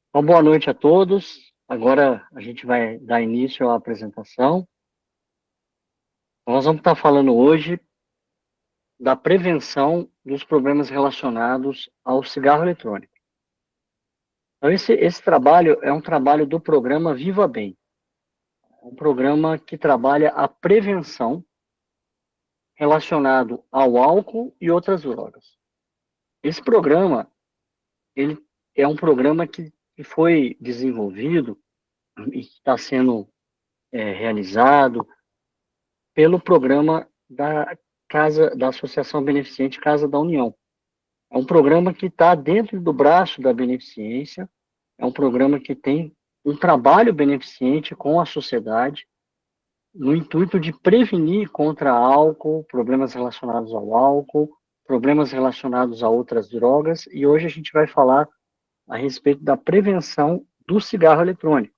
Então, boa noite a todos. Agora a gente vai dar início à apresentação. Nós vamos estar falando hoje da prevenção dos problemas relacionados ao cigarro eletrônico. Então, esse trabalho é um trabalho do programa Viva Bem, um programa que trabalha a prevenção relacionado ao álcool e outras drogas. Esse programa, ele é um programa que foi desenvolvido e está sendo realizado pelo programa da Associação Beneficente Casa da União. É um programa que está dentro do braço da beneficência, é um programa que tem um trabalho beneficente com a sociedade, no intuito de prevenir contra álcool, problemas relacionados ao álcool, problemas relacionados a outras drogas, e hoje a gente vai falar a respeito da prevenção do cigarro eletrônico,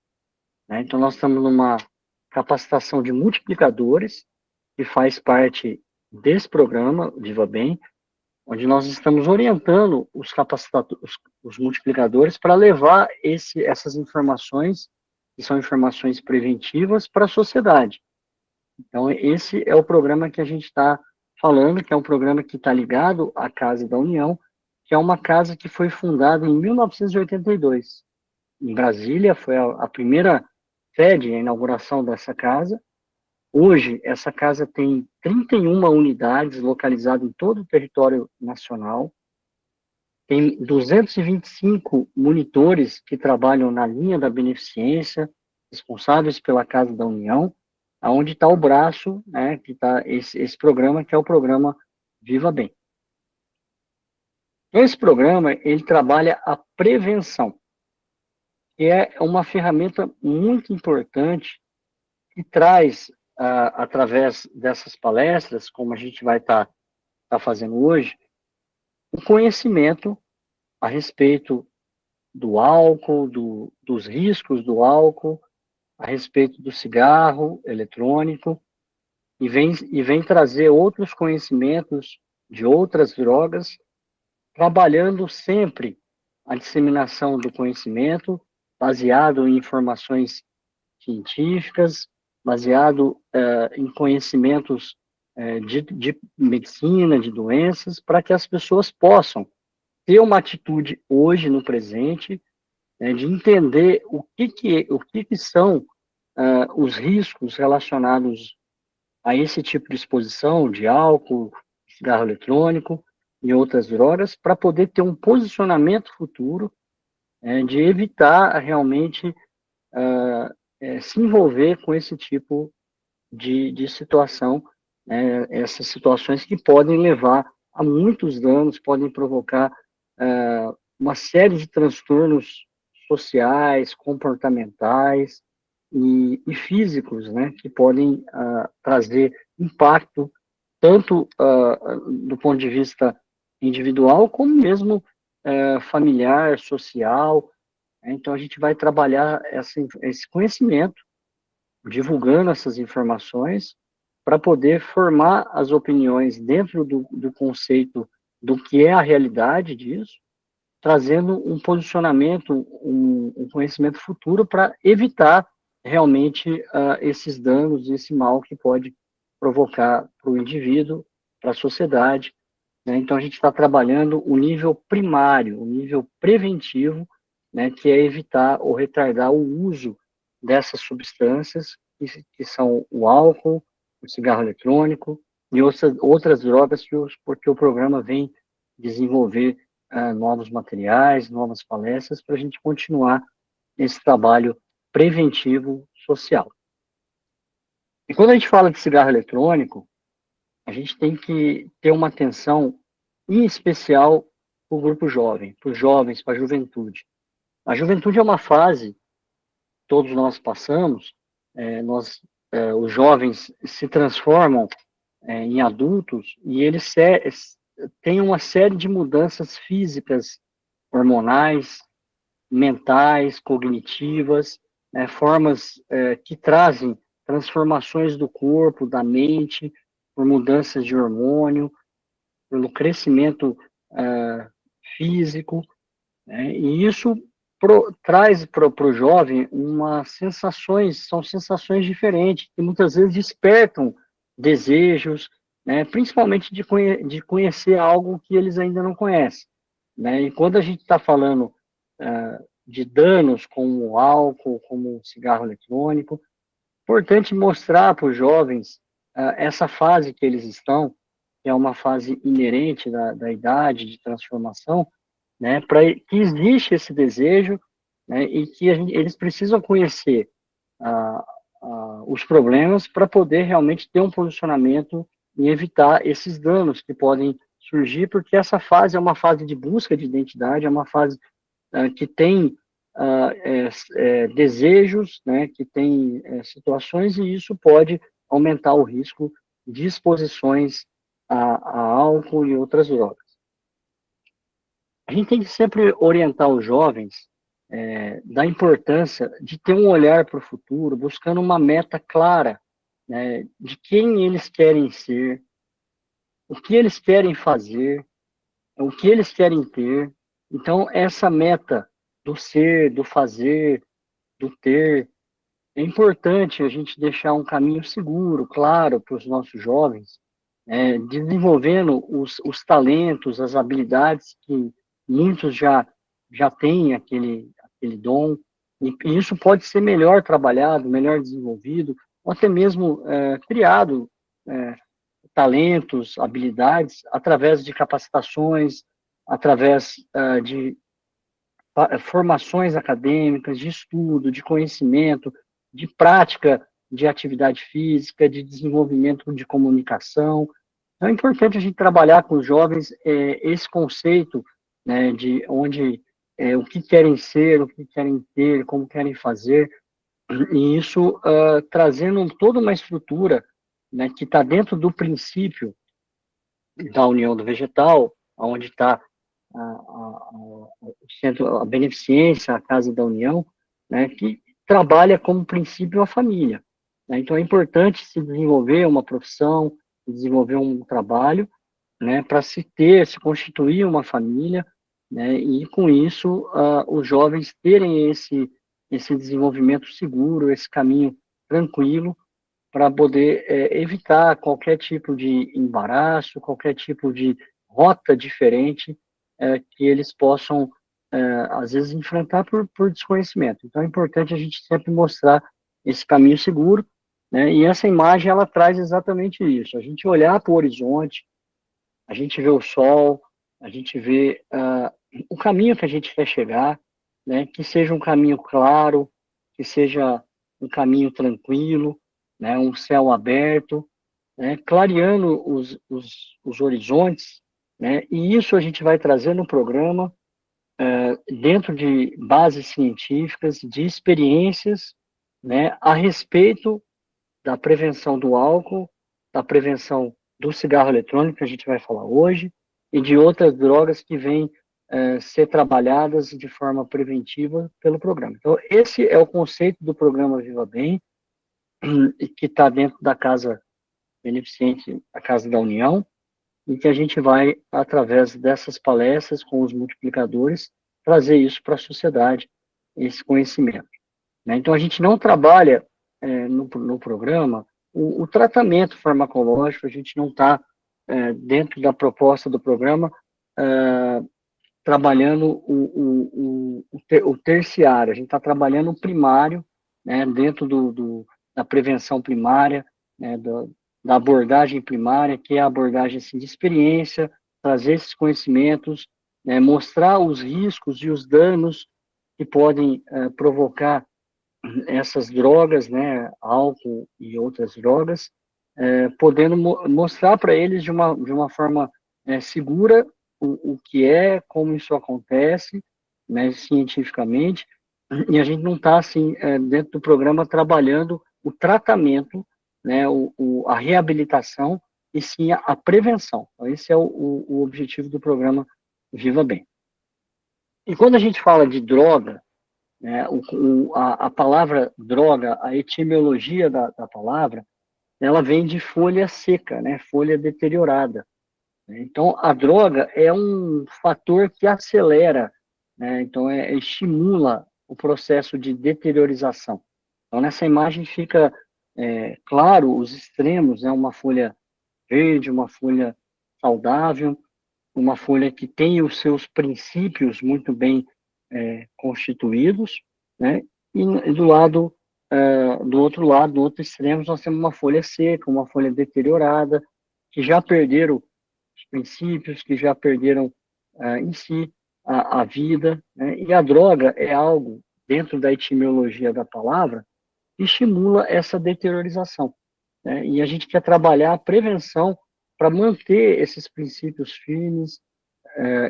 né? Então, nós estamos numa capacitação de multiplicadores, que faz parte desse programa, Viva Bem, onde nós estamos orientando os multiplicadores para levar essas informações, que são informações preventivas, para a sociedade. Então, esse é o programa que a gente está falando, que é um programa que está ligado à Casa da União, que é uma casa que foi fundada em 1982. Em Brasília, foi a primeira sede, a inauguração dessa casa. Hoje, essa casa tem 31 unidades localizadas em todo o território nacional, tem 225 monitores que trabalham na linha da beneficência, responsáveis pela Casa da União, aonde está o braço, né, que está esse programa, que é o programa Viva Bem. Então, esse programa, ele trabalha a prevenção, que é uma ferramenta muito importante que traz, através dessas palestras, como a gente vai estar fazendo hoje, o conhecimento a respeito do álcool, dos riscos do álcool, a respeito do cigarro eletrônico, e vem trazer outros conhecimentos de outras drogas, trabalhando sempre a disseminação do conhecimento baseado em informações científicas, baseado em conhecimentos de medicina, de doenças, para que as pessoas possam ter uma atitude hoje, no presente, de entender o que são os riscos relacionados a esse tipo de exposição de álcool, cigarro eletrônico e outras drogas, para poder ter um posicionamento futuro de evitar realmente se envolver com esse tipo de situação, essas situações que podem levar a muitos danos, podem provocar uma série de transtornos sociais, comportamentais e físicos, né, que podem trazer impacto tanto do ponto de vista individual, como mesmo familiar, social. Então, a gente vai trabalhar esse conhecimento, divulgando essas informações, para poder formar as opiniões dentro do conceito do que é a realidade disso, trazendo um posicionamento, um conhecimento futuro para evitar realmente esses danos, esse mal que pode provocar para o indivíduo, para a sociedade, né? Então, a gente está trabalhando o nível primário, o nível preventivo, né, que é evitar ou retardar o uso dessas substâncias, que são o álcool, o cigarro eletrônico e outras drogas, porque o programa vem desenvolver novos materiais, novas palestras, para a gente continuar esse trabalho preventivo social. E quando a gente fala de cigarro eletrônico, a gente tem que ter uma atenção em especial para o grupo jovem, para os jovens, para a juventude. A juventude é uma fase, todos nós passamos, os jovens se transformam em adultos e eles têm uma série de mudanças físicas, hormonais, mentais, cognitivas, formas que trazem transformações do corpo, da mente, por mudanças de hormônio, pelo crescimento físico, né? E isso traz para o jovem são sensações diferentes, que muitas vezes despertam desejos, né, principalmente de conhecer algo que eles ainda não conhecem. Né? E quando a gente está falando de danos como álcool, como cigarro eletrônico, é importante mostrar para os jovens essa fase que eles estão, que é uma fase inerente da idade de transformação, né, para que existe esse desejo, né, e que eles precisam conhecer os problemas para poder realmente ter um posicionamento e evitar esses danos que podem surgir, porque essa fase é uma fase de busca de identidade, é uma fase que tem desejos, né, que tem situações, e isso pode aumentar o risco de exposições a álcool e outras drogas. A gente tem que sempre orientar os jovens da importância de ter um olhar para o futuro, buscando uma meta clara, né, de quem eles querem ser, o que eles querem fazer, o que eles querem ter. Então, essa meta do ser, do fazer, do ter, é importante a gente deixar um caminho seguro, claro, para os nossos jovens, desenvolvendo os talentos, as habilidades que muitos já têm aquele dom, e isso pode ser melhor trabalhado, melhor desenvolvido, ou até mesmo criado talentos, habilidades, através de capacitações, através de formações acadêmicas, de estudo, de conhecimento, de prática de atividade física, de desenvolvimento de comunicação. Então, é importante a gente trabalhar com os jovens esse conceito, né, de onde o que querem ser, o que querem ter, como querem fazer, e isso trazendo toda uma estrutura, né, que está dentro do princípio da união do vegetal, onde está o centro, a beneficência, a Casa da União, né, que trabalha como princípio a família. Né? Então, é importante se desenvolver uma profissão, desenvolver um trabalho, né, para se constituir uma família, né, e com isso os jovens terem esse desenvolvimento seguro, esse caminho tranquilo, para poder evitar qualquer tipo de embaraço, qualquer tipo de rota diferente que eles possam, às vezes, enfrentar por desconhecimento. Então, é importante a gente sempre mostrar esse caminho seguro, né? E essa imagem, ela traz exatamente isso. A gente olhar para o horizonte, a gente vê o sol, a gente vê o caminho que a gente quer chegar, né? Que seja um caminho claro, que seja um caminho tranquilo, né? Um céu aberto, né? Clareando os horizontes, né? E isso a gente vai trazer no programa, dentro de bases científicas, de experiências, né? A respeito da prevenção do álcool, da prevenção do cigarro eletrônico, que a gente vai falar hoje, e de outras drogas que vêm ser trabalhadas de forma preventiva pelo programa. Então, esse é o conceito do programa Viva Bem, que está dentro da Casa Beneficente, a Casa da União, e que a gente vai, através dessas palestras com os multiplicadores, trazer isso para a sociedade, esse conhecimento. Né? Então, a gente não trabalha no programa o tratamento farmacológico, a gente não está, dentro da proposta do programa, trabalhando o terciário, a gente está trabalhando o primário, né, dentro da prevenção primária, né, da abordagem primária, que é a abordagem assim, de experiência, trazer esses conhecimentos, né, mostrar os riscos e os danos que podem provocar essas drogas, né, álcool e outras drogas, podendo mostrar para eles de uma forma segura o que é, como isso acontece, né, cientificamente, e a gente não está, assim, dentro do programa, trabalhando o tratamento, né, a reabilitação, e sim a prevenção. Então, esse é o objetivo do programa Viva Bem. E quando a gente fala de droga, né, a palavra droga, a etimologia da palavra, ela vem de folha seca, né, folha deteriorada. Então, a droga é um fator que acelera, né? Então, estimula o processo de deteriorização. Então, nessa imagem fica claro os extremos, né? Uma folha verde, uma folha saudável, uma folha que tem os seus princípios muito bem constituídos, né? E do outro lado, do outro extremo, nós temos uma folha seca, uma folha deteriorada, que já perderam os princípios, que já perderam em si a vida, né? E a droga é algo, dentro da etimologia da palavra, que estimula essa deteriorização, né? E a gente quer trabalhar a prevenção para manter esses princípios firmes,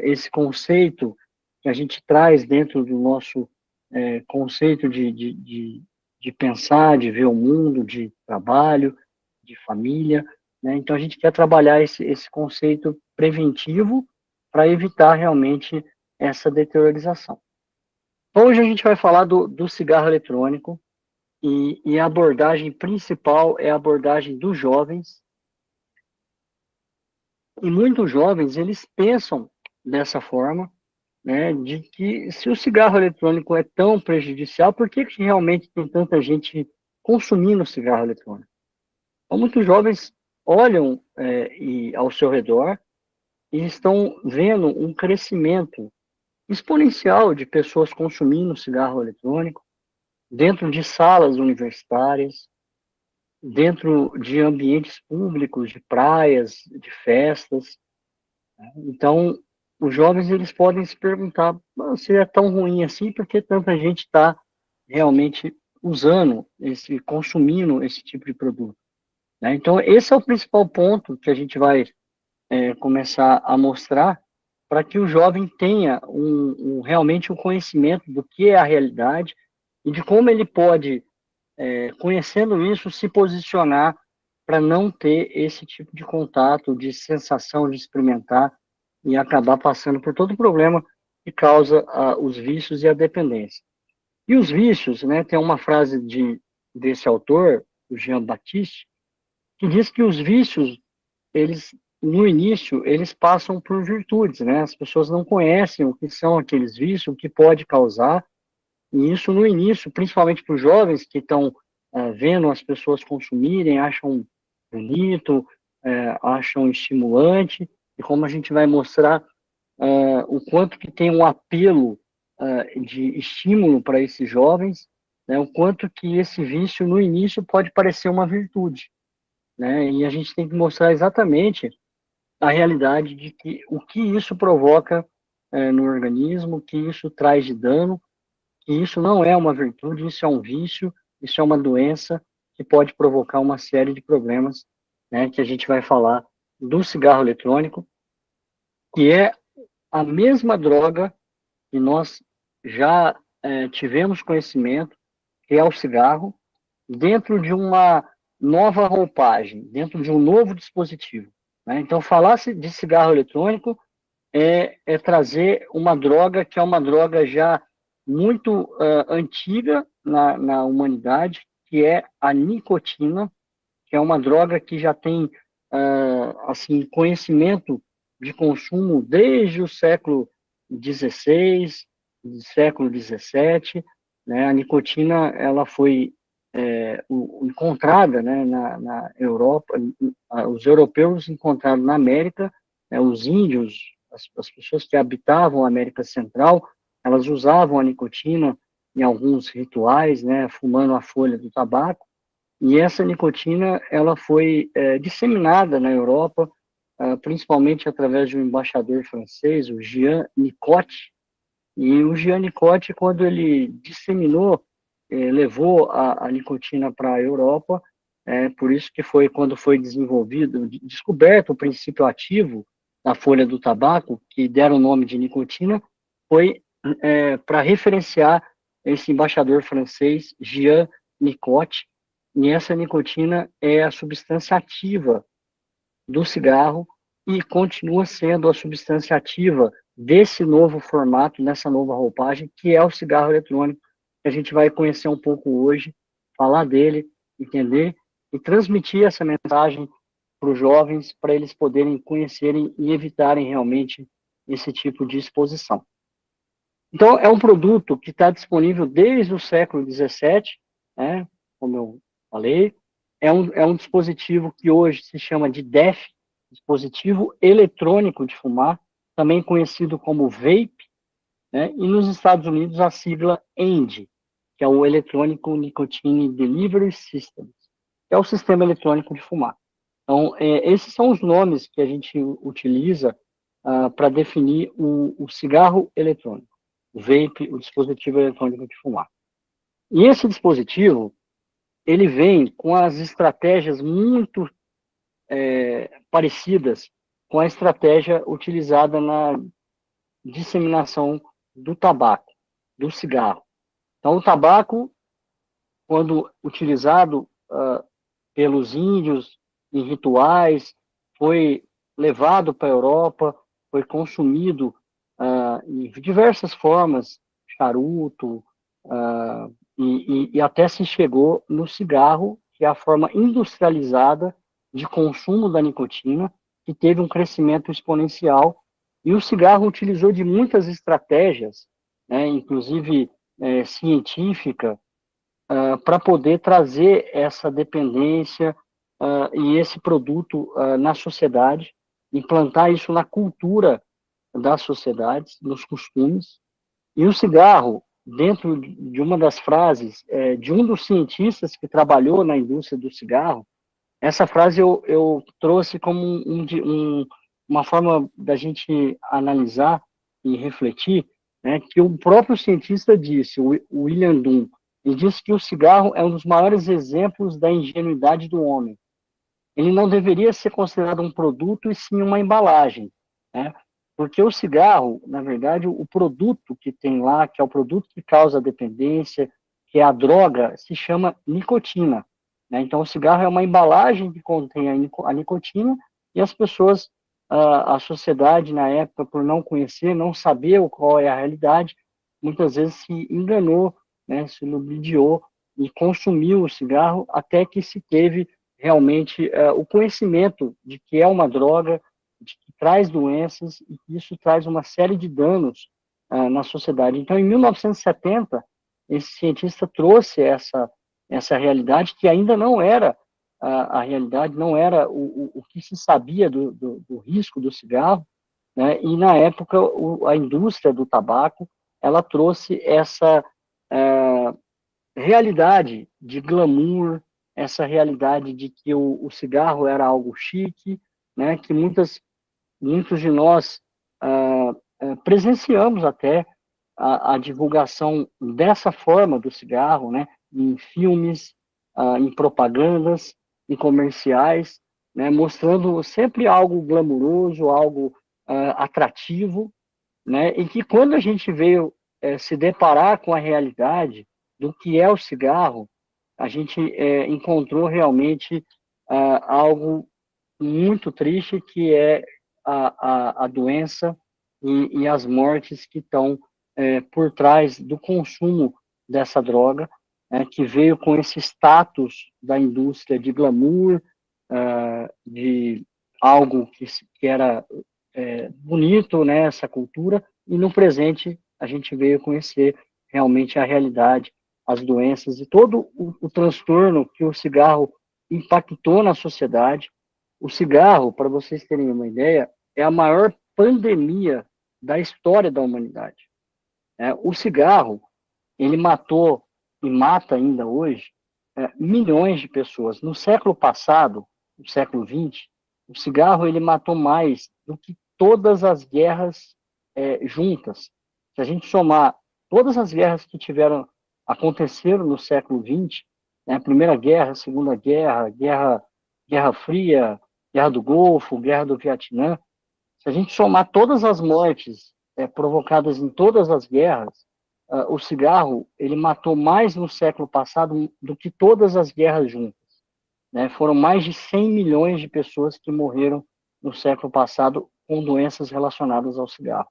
esse conceito que a gente traz dentro do nosso conceito de pensar, de ver o mundo, de trabalho, de família, né? Então, a gente quer trabalhar esse conceito preventivo para evitar realmente essa deteriorização. Hoje a gente vai falar do cigarro eletrônico e a abordagem principal é a abordagem dos jovens. E muitos jovens, eles pensam dessa forma, né, de que se o cigarro eletrônico é tão prejudicial, por que realmente tem tanta gente consumindo cigarro eletrônico? Então, muitos jovens olham ao seu redor e estão vendo um crescimento exponencial de pessoas consumindo cigarro eletrônico dentro de salas universitárias, dentro de ambientes públicos, de praias, de festas. Então, os jovens eles podem se perguntar, se é tão ruim assim, por que tanta gente está realmente usando, consumindo esse tipo de produto? Né? Então, esse é o principal ponto que a gente vai começar a mostrar para que o jovem tenha realmente um conhecimento do que é a realidade e de como ele pode, conhecendo isso, se posicionar para não ter esse tipo de contato, de sensação de experimentar e acabar passando por todo o problema que causa os vícios e a dependência. E os vícios, né, tem uma frase desse autor, o Jean Baptiste, que diz que os vícios, eles, no início, eles passam por virtudes, né? As pessoas não conhecem o que são aqueles vícios, o que pode causar, e isso no início, principalmente para os jovens que estão vendo as pessoas consumirem, acham bonito, acham estimulante, e como a gente vai mostrar, o quanto que tem um apelo de estímulo para esses jovens, né, o quanto que esse vício no início pode parecer uma virtude, né, e a gente tem que mostrar exatamente a realidade de que o que isso provoca no organismo, o que isso traz de dano, que isso não é uma virtude, isso é um vício, isso é uma doença que pode provocar uma série de problemas, né, que a gente vai falar do cigarro eletrônico, que é a mesma droga que nós já tivemos conhecimento, que é o cigarro, dentro de uma nova roupagem, dentro de um novo dispositivo, né? Então, falar de cigarro eletrônico é trazer uma droga que é uma droga já muito antiga na humanidade, que é a nicotina, que é uma droga que já tem assim conhecimento de consumo desde o século XVI, século XVII, né? A nicotina ela foi encontrada, né, na Europa, os europeus encontraram na América, né, os índios, as pessoas que habitavam a América Central, elas usavam a nicotina em alguns rituais, né, fumando a folha do tabaco, e essa nicotina ela foi disseminada na Europa, principalmente através de um embaixador francês, o Jean Nicot. E o Jean Nicot, quando ele disseminou, levou a nicotina para a Europa, por isso que foi quando foi descoberto o princípio ativo da folha do tabaco, que deram o nome de nicotina, foi para referenciar esse embaixador francês, Jean Nicot, e essa nicotina é a substância ativa do cigarro e continua sendo a substância ativa desse novo formato, nessa nova roupagem, que é o cigarro eletrônico, que a gente vai conhecer um pouco hoje, falar dele, entender e transmitir essa mensagem para os jovens, para eles poderem conhecerem e evitarem realmente esse tipo de exposição. Então, é um produto que está disponível desde o século XVII, né, como eu falei. É um dispositivo que hoje se chama de DEF, dispositivo eletrônico de fumar, também conhecido como vape, né, e nos Estados Unidos a sigla END, que é o Electronic Nicotine Delivery System, que é o sistema eletrônico de fumar. Então, esses são os nomes que a gente utiliza para definir o cigarro eletrônico, o vape, o dispositivo eletrônico de fumar. E esse dispositivo, ele vem com as estratégias muito parecidas com a estratégia utilizada na disseminação do tabaco, do cigarro. Então, o tabaco, quando utilizado pelos índios em rituais, foi levado para a Europa, foi consumido em diversas formas, charuto, e até se chegou no cigarro, que é a forma industrializada de consumo da nicotina, que teve um crescimento exponencial, e o cigarro utilizou de muitas estratégias, né, inclusive científica, para poder trazer essa dependência e esse produto na sociedade, implantar isso na cultura das sociedades, nos costumes. E o cigarro, dentro de uma das frases de um dos cientistas que trabalhou na indústria do cigarro, essa frase eu trouxe como uma forma da gente analisar e refletir, né, que o próprio cientista disse, o William Dunn, ele disse que o cigarro é um dos maiores exemplos da ingenuidade do homem. Ele não deveria ser considerado um produto e sim uma embalagem, né? Porque o cigarro, na verdade, o produto que tem lá, que é o produto que causa a dependência, que é a droga, se chama nicotina, né? Então, o cigarro é uma embalagem que contém a nicotina e as pessoas, a sociedade na época, por não conhecer, não saber qual é a realidade, muitas vezes se enganou, né? Se ludibriou e consumiu o cigarro até que se teve realmente o conhecimento de que é uma droga, de que traz doenças e que isso traz uma série de danos na sociedade. Então, em 1970, esse cientista trouxe essa realidade que ainda não era a realidade, não era o que se sabia do risco do cigarro, né? E na época a indústria do tabaco ela trouxe essa realidade de glamour, essa realidade de que o cigarro era algo chique, né, que muitos de nós presenciamos até a divulgação dessa forma do cigarro, né, em filmes, em propagandas, em comerciais, né, mostrando sempre algo glamuroso, algo atrativo, né, e que quando a gente veio se deparar com a realidade do que é o cigarro, a gente encontrou realmente algo muito triste, que é a doença e as mortes que estão por trás do consumo dessa droga, que veio com esse status da indústria de glamour, de algo que era bonito, né, essa cultura, e no presente a gente veio conhecer realmente a realidade, as doenças e todo o transtorno que o cigarro impactou na sociedade. O cigarro, para vocês terem uma ideia, é a maior pandemia da história da humanidade. O cigarro, ele matou e mata ainda hoje milhões de pessoas. No século passado, no século XX, o cigarro ele matou mais do que todas as guerras juntas. Se a gente somar todas as guerras que aconteceram no século XX, né, Primeira Guerra, Segunda Guerra, Guerra Fria, Guerra do Golfo, Guerra do Vietnã, se a gente somar todas as mortes provocadas em todas as guerras, o cigarro ele matou mais no século passado do que todas as guerras juntas, né? Foram mais de 100 milhões de pessoas que morreram no século passado com doenças relacionadas ao cigarro.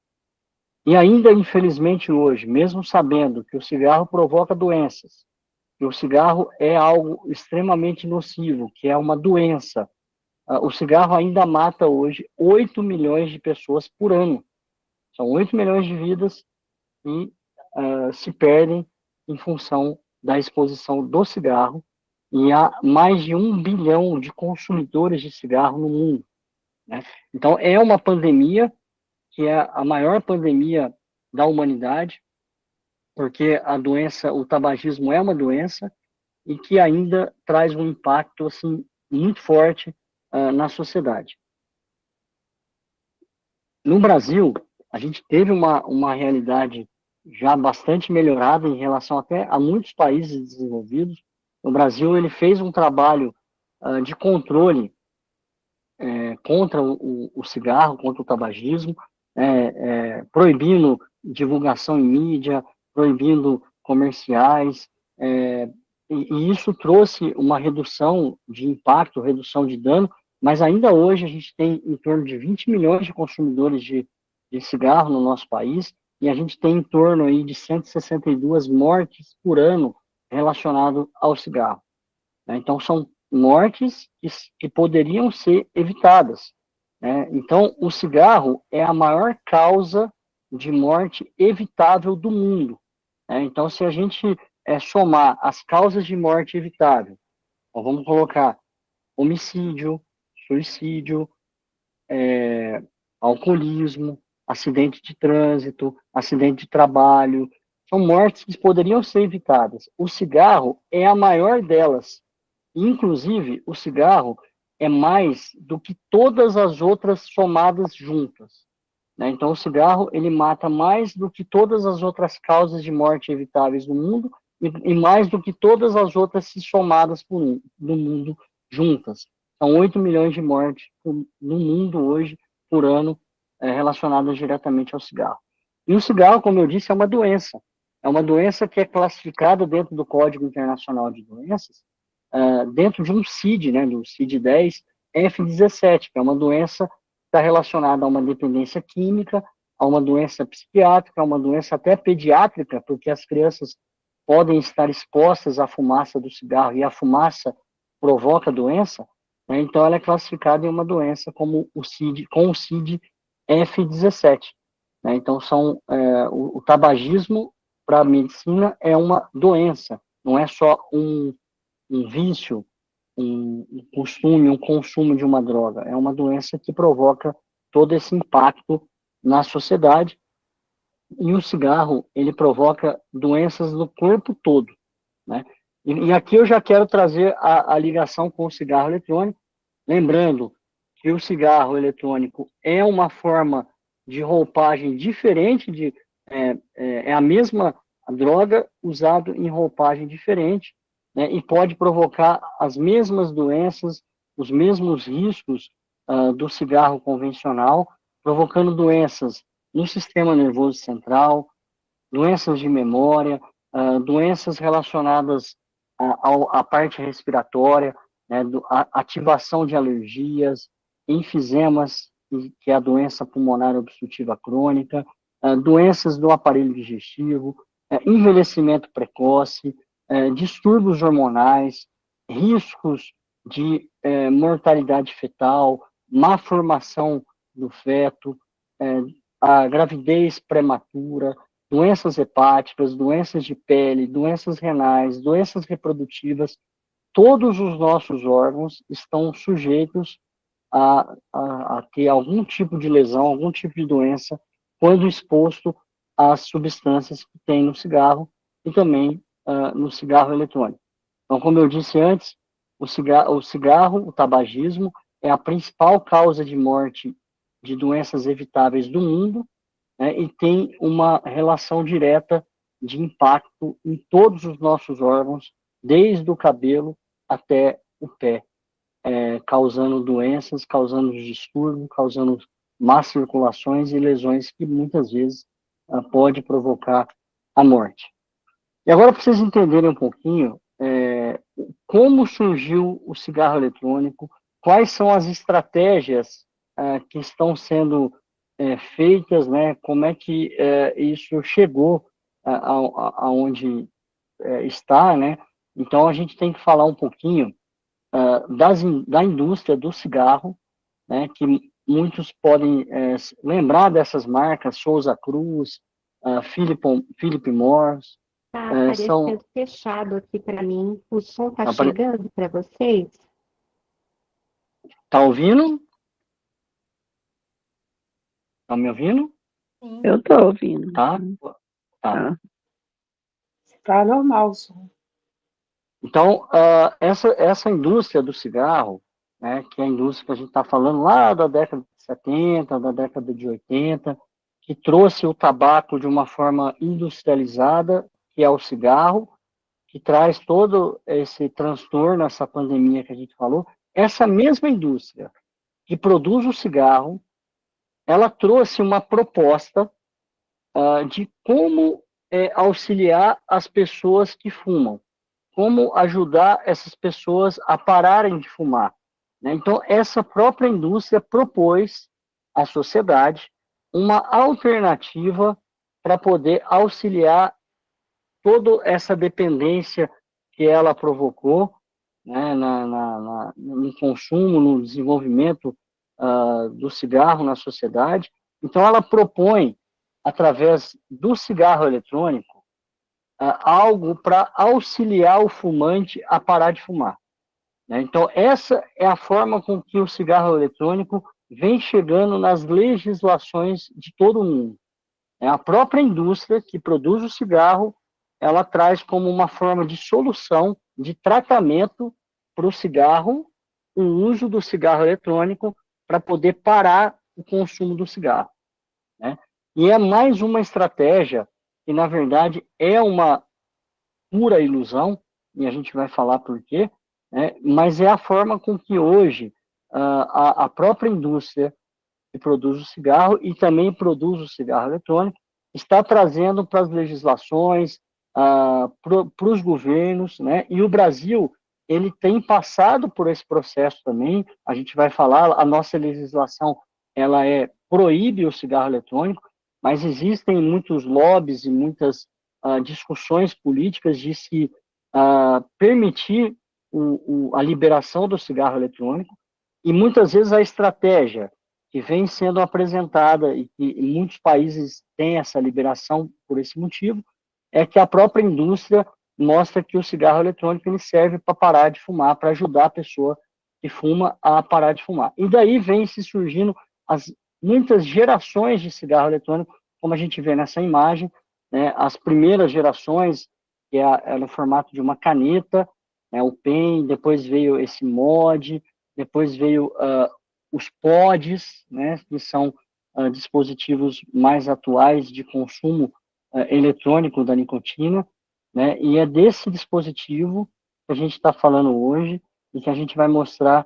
E ainda, infelizmente, hoje, mesmo sabendo que o cigarro provoca doenças, que o cigarro é algo extremamente nocivo, que é uma doença, o cigarro ainda mata hoje 8 milhões de pessoas por ano. São 8 milhões de vidas e se perdem em função da exposição do cigarro, e há mais de 1 bilhão de consumidores de cigarro no mundo, né? Então, é uma pandemia que é a maior pandemia da humanidade, porque a doença, o tabagismo é uma doença e que ainda traz um impacto assim muito forte na sociedade. No Brasil, a gente teve uma realidade já bastante melhorada em relação até a muitos países desenvolvidos. O Brasil ele fez um trabalho de controle contra o cigarro, contra o tabagismo, proibindo divulgação em mídia, proibindo comerciais, e isso trouxe uma redução de impacto, redução de dano, mas ainda hoje a gente tem em torno de 20 milhões de consumidores de cigarro no nosso país, e a gente tem em torno aí de 162 mortes por ano relacionado ao cigarro, né? Então, são mortes que poderiam ser evitadas, né? Então, o cigarro é a maior causa de morte evitável do mundo, né? Então, se a gente somar as causas de morte evitável, então vamos colocar homicídio, suicídio, alcoolismo, acidente de trânsito, acidente de trabalho, são mortes que poderiam ser evitadas. O cigarro é a maior delas. Inclusive, o cigarro é mais do que todas as outras somadas juntas, né? Então, o cigarro ele mata mais do que todas as outras causas de morte evitáveis no mundo e mais do que todas as outras se somadas no mundo juntas. São 8 milhões de mortes no mundo hoje, por ano, relacionadas diretamente ao cigarro. E o cigarro, como eu disse, é uma doença. É uma doença que é classificada dentro do Código Internacional de Doenças, dentro de um CID, né, do CID-10, F17, que é uma doença que está relacionada a uma dependência química, a uma doença psiquiátrica, a uma doença até pediátrica, porque as crianças podem estar expostas à fumaça do cigarro e a fumaça provoca doença, né? Então ela é classificada em uma doença como o CID, com o CID F17, né? Então o tabagismo para a medicina é uma doença, não é só um vício, um costume, um consumo de uma droga. É uma doença que provoca todo esse impacto na sociedade. E o cigarro, ele provoca doenças no corpo todo, né? E aqui eu já quero trazer a ligação com o cigarro eletrônico, lembrando que o cigarro eletrônico é uma forma de roupagem diferente, é a mesma droga usada em roupagem diferente, né, e pode provocar as mesmas doenças, os mesmos riscos do cigarro convencional, provocando doenças no sistema nervoso central, doenças de memória, doenças relacionadas à parte respiratória, né, ativação de alergias, enfisemas, que é a doença pulmonar obstrutiva crônica, doenças do aparelho digestivo, envelhecimento precoce, distúrbios hormonais, riscos de mortalidade fetal, má formação do feto, a gravidez prematura, doenças hepáticas, doenças de pele, doenças renais, doenças reprodutivas, todos os nossos órgãos estão sujeitos a ter algum tipo de lesão, algum tipo de doença, quando exposto às substâncias que tem no cigarro e também no cigarro eletrônico. Então, como eu disse antes, o tabagismo, é a principal causa de morte de doenças evitáveis do mundo, né, e tem uma relação direta de impacto em todos os nossos órgãos, desde o cabelo até o pé, causando doenças, causando distúrbio, causando más circulações e lesões que muitas vezes pode provocar a morte. E agora, para vocês entenderem um pouquinho, como surgiu o cigarro eletrônico, quais são as estratégias que estão sendo feitas, né? Como é que isso chegou aonde está, né? Então, a gente tem que falar um pouquinho da indústria do cigarro, né? Que muitos podem lembrar dessas marcas, Souza Cruz, Philip Morris, Tá são... aparecendo fechado aqui para mim. O som tá Apare... chegando para vocês? Tá ouvindo? Tá me ouvindo? Eu estou ouvindo. Tá? Tá. Tá. Tá normal o som. Então, essa indústria do cigarro, né, que é a indústria que a gente está falando lá da década de 70, da década de 80, que trouxe o tabaco de uma forma industrializada, que é o cigarro, que traz todo esse transtorno, essa pandemia que a gente falou. Essa mesma indústria que produz o cigarro, ela trouxe uma proposta de como auxiliar as pessoas que fumam, como ajudar essas pessoas a pararem de fumar, né? Então, essa própria indústria propôs à sociedade uma alternativa para poder auxiliar toda essa dependência que ela provocou, né, no consumo, no desenvolvimento do cigarro na sociedade. Então, ela propõe, através do cigarro eletrônico, algo para auxiliar o fumante a parar de fumar, né? Então, essa é a forma com que o cigarro eletrônico vem chegando nas legislações de todo o mundo. É a própria indústria que produz o cigarro, ela traz como uma forma de solução, de tratamento para o cigarro, o uso do cigarro eletrônico para poder parar o consumo do cigarro, né? E é mais uma estratégia que, na verdade, é uma pura ilusão, e a gente vai falar por quê, né? Mas é a forma com que hoje a própria indústria que produz o cigarro e também produz o cigarro eletrônico está trazendo para as legislações, para os governos, né? E o Brasil, ele tem passado por esse processo também. A gente vai falar, a nossa legislação, ela proíbe o cigarro eletrônico, mas existem muitos lobbies e muitas discussões políticas de se permitir a liberação do cigarro eletrônico, e muitas vezes a estratégia que vem sendo apresentada e que em muitos países tem essa liberação por esse motivo, é que a própria indústria mostra que o cigarro eletrônico ele serve para parar de fumar, para ajudar a pessoa que fuma a parar de fumar. E daí vem se surgindo muitas gerações de cigarro eletrônico, como a gente vê nessa imagem, né? As primeiras gerações, que é no formato de uma caneta, né, o pen, depois veio esse mod, depois veio os pods, né, que são dispositivos mais atuais de consumo eletrônico da nicotina, né, e é desse dispositivo que a gente está falando hoje e que a gente vai mostrar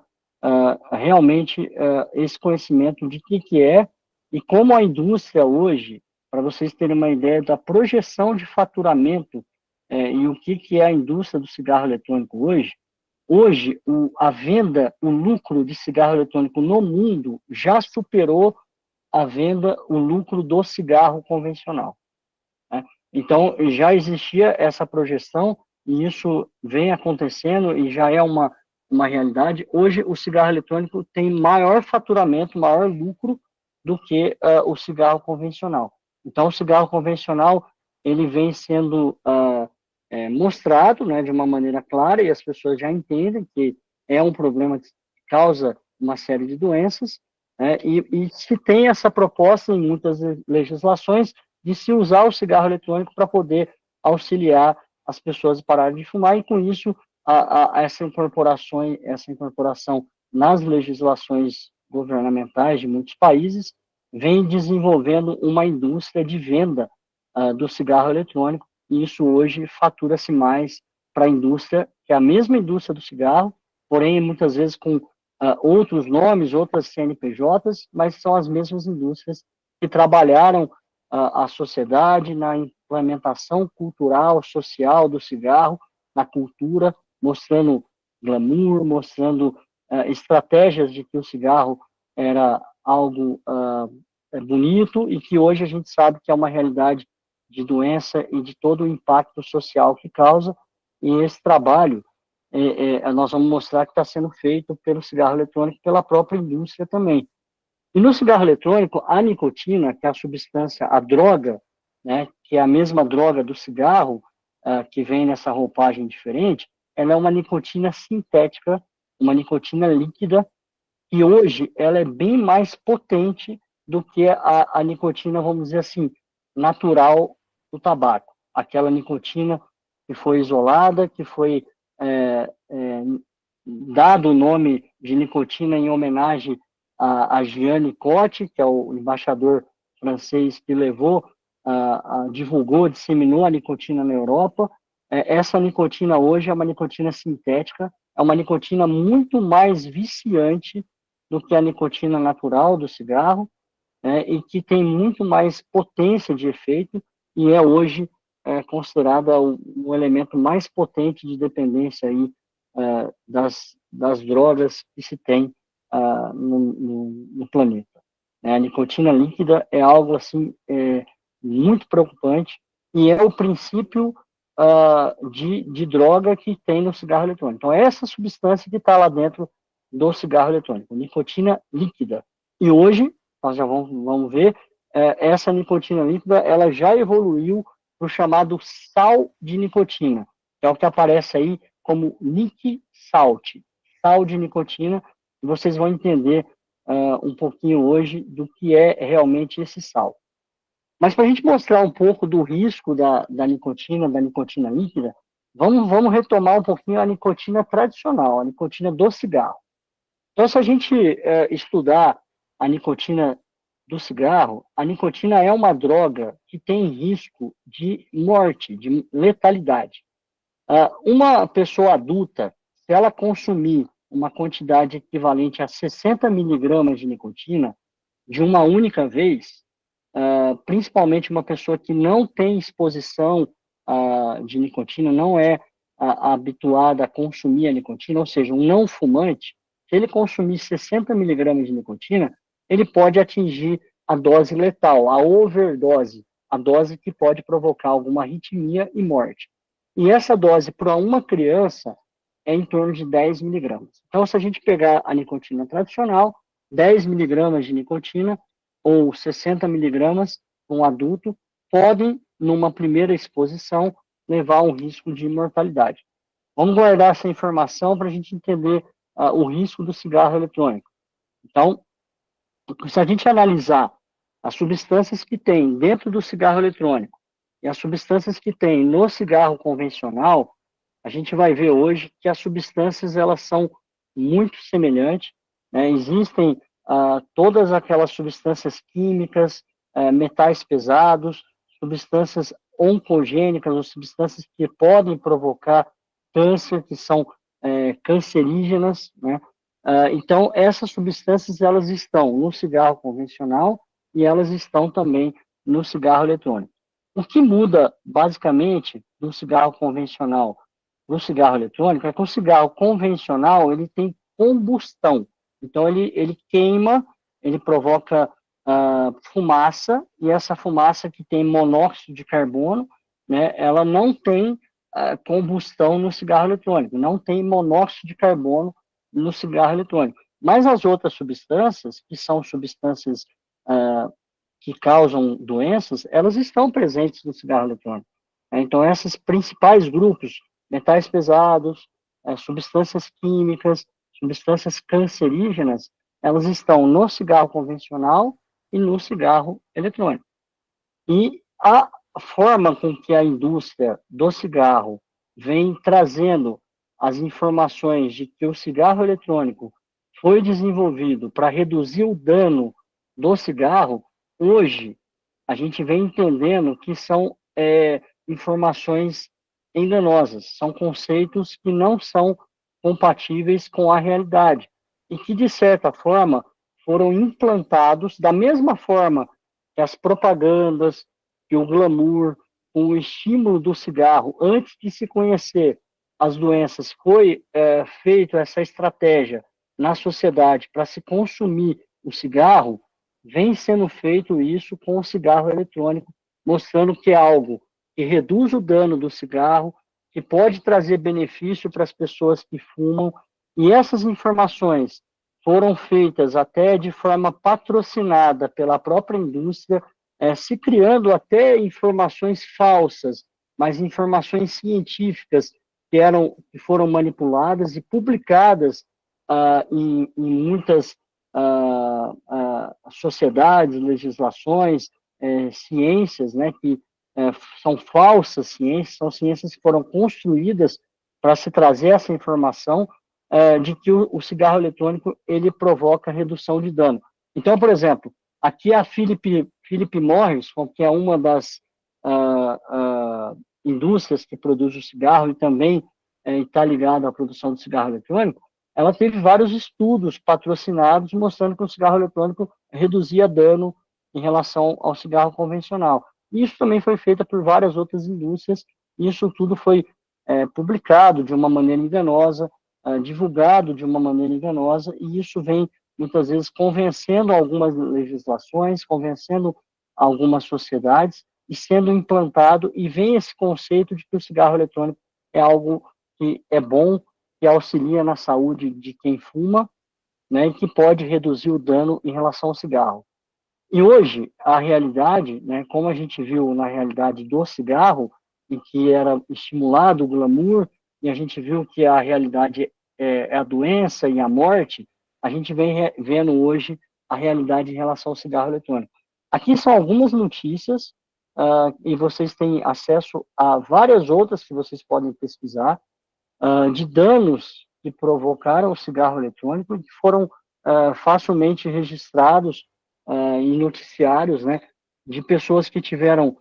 realmente esse conhecimento de que é e como a indústria hoje, para vocês terem uma ideia da projeção de faturamento e o que é a indústria do cigarro eletrônico hoje. Hoje, a venda, o lucro de cigarro eletrônico no mundo já superou a venda, o lucro do cigarro convencional, né? Então, já existia essa projeção e isso vem acontecendo e já é uma realidade. Hoje, o cigarro eletrônico tem maior faturamento, maior lucro do que o cigarro convencional. Então, o cigarro convencional, ele vem sendo mostrado, né, de uma maneira clara, e as pessoas já entendem que é um problema que causa uma série de doenças, né, e se tem essa proposta em muitas legislações de se usar o cigarro eletrônico para poder auxiliar as pessoas a pararem de fumar, e com isso essa incorporação nas legislações governamentais de muitos países vem desenvolvendo uma indústria de venda do cigarro eletrônico, e isso hoje fatura-se mais para a indústria, que é a mesma indústria do cigarro, porém muitas vezes com outros nomes, outras CNPJs, mas são as mesmas indústrias que trabalharam a sociedade na implementação cultural, social do cigarro, na cultura, mostrando glamour, mostrando estratégias de que o cigarro era algo bonito e que hoje a gente sabe que é uma realidade de doença e de todo o impacto social que causa, e esse trabalho nós vamos mostrar que está sendo feito pelo cigarro eletrônico, pela própria indústria também. E no cigarro eletrônico, a nicotina, que é a substância, a droga né, que é a mesma droga do cigarro, que vem nessa roupagem diferente, ela é uma nicotina sintética, uma nicotina líquida, e hoje ela é bem mais potente do que a nicotina, vamos dizer assim, natural do tabaco. Aquela nicotina que foi isolada, que foi dado o nome de nicotina em homenagem a Gianni Cotte, que é o embaixador francês que levou, divulgou, disseminou a nicotina na Europa. Essa nicotina hoje é uma nicotina sintética, é uma nicotina muito mais viciante do que a nicotina natural do cigarro, e que tem muito mais potência de efeito, e é hoje considerada o elemento mais potente de dependência aí, das drogas que se tem no planeta. A nicotina líquida é algo assim muito preocupante, e é o princípio de droga que tem no cigarro eletrônico. Então, é essa substância que está lá dentro do cigarro eletrônico, nicotina líquida. E hoje, nós já vamos ver, essa nicotina líquida, ela já evoluiu para o chamado sal de nicotina, que é o que aparece aí como Nic Salt, sal de nicotina, e vocês vão entender um pouquinho hoje do que é realmente esse sal. Mas para a gente mostrar um pouco do risco da nicotina líquida, vamos retomar um pouquinho a nicotina tradicional, a nicotina do cigarro. Então, se a gente estudar a nicotina do cigarro, a nicotina é uma droga que tem risco de morte, de letalidade. Uma pessoa adulta, se ela consumir uma quantidade equivalente a 60 miligramas de nicotina de uma única vez, principalmente uma pessoa que não tem exposição de nicotina, não é habituada a consumir a nicotina, ou seja, um não fumante, se ele consumir 60 miligramas de nicotina, ele pode atingir a dose letal, a overdose, a dose que pode provocar alguma arritmia e morte. E essa dose para uma criança é em torno de 10 miligramas. Então, se a gente pegar a nicotina tradicional, 10 miligramas de nicotina ou 60 miligramas, um adulto, podem, numa primeira exposição, levar a um risco de mortalidade. Vamos guardar essa informação para a gente entender o risco do cigarro eletrônico. Então, se a gente analisar as substâncias que tem dentro do cigarro eletrônico e as substâncias que tem no cigarro convencional, a gente vai ver hoje que as substâncias elas são muito semelhantes, né? Existem todas aquelas substâncias químicas, metais pesados, substâncias oncogênicas, ou substâncias que podem provocar câncer, que são cancerígenas, né? Então, essas substâncias, elas estão no cigarro convencional e elas estão também no cigarro eletrônico. O que muda, basicamente, do cigarro convencional para o cigarro eletrônico é que o cigarro convencional, ele tem combustão. Então, ele queima, ele provoca fumaça, e essa fumaça que tem monóxido de carbono, né, ela não tem combustão no cigarro eletrônico, não tem monóxido de carbono no cigarro eletrônico. Mas as outras substâncias, que são substâncias que causam doenças, elas estão presentes no cigarro eletrônico. Então, esses principais grupos, metais pesados, substâncias químicas, substâncias cancerígenas, elas estão no cigarro convencional e no cigarro eletrônico. E a forma com que a indústria do cigarro vem trazendo as informações de que o cigarro eletrônico foi desenvolvido para reduzir o dano do cigarro, hoje a gente vem entendendo que são informações enganosas, são conceitos que não são compatíveis com a realidade e que, de certa forma, foram implantados da mesma forma que as propagandas, que o glamour, o estímulo do cigarro, antes de se conhecer as doenças, foi feita essa estratégia na sociedade para se consumir o cigarro, vem sendo feito isso com o cigarro eletrônico, mostrando que é algo que reduz o dano do cigarro, que pode trazer benefício para as pessoas que fumam, e essas informações foram feitas até de forma patrocinada pela própria indústria, se criando até informações falsas, mas informações científicas que foram manipuladas e publicadas em muitas sociedades, legislações, ciências, né, que são falsas ciências, são ciências que foram construídas para se trazer essa informação de que o cigarro eletrônico ele provoca redução de dano. Então, por exemplo, aqui a Philip Morris, que é uma das indústrias que produz o cigarro e também está ligada à produção de cigarro eletrônico, ela teve vários estudos patrocinados mostrando que o cigarro eletrônico reduzia dano em relação ao cigarro convencional. Isso também foi feito por várias outras indústrias, e isso tudo foi publicado de uma maneira enganosa, divulgado de uma maneira enganosa, e isso vem, muitas vezes, convencendo algumas legislações, convencendo algumas sociedades, e sendo implantado, e vem esse conceito de que o cigarro eletrônico é algo que é bom, que auxilia na saúde de quem fuma, né, e que pode reduzir o dano em relação ao cigarro. E hoje, a realidade, né, como a gente viu na realidade do cigarro, em que era estimulado o glamour, e a gente viu que a realidade é a doença e a morte, a gente vem vendo hoje a realidade em relação ao cigarro eletrônico. Aqui são algumas notícias, e vocês têm acesso a várias outras que vocês podem pesquisar, de danos que provocaram o cigarro eletrônico, que foram facilmente registrados em noticiários, né, de pessoas que tiveram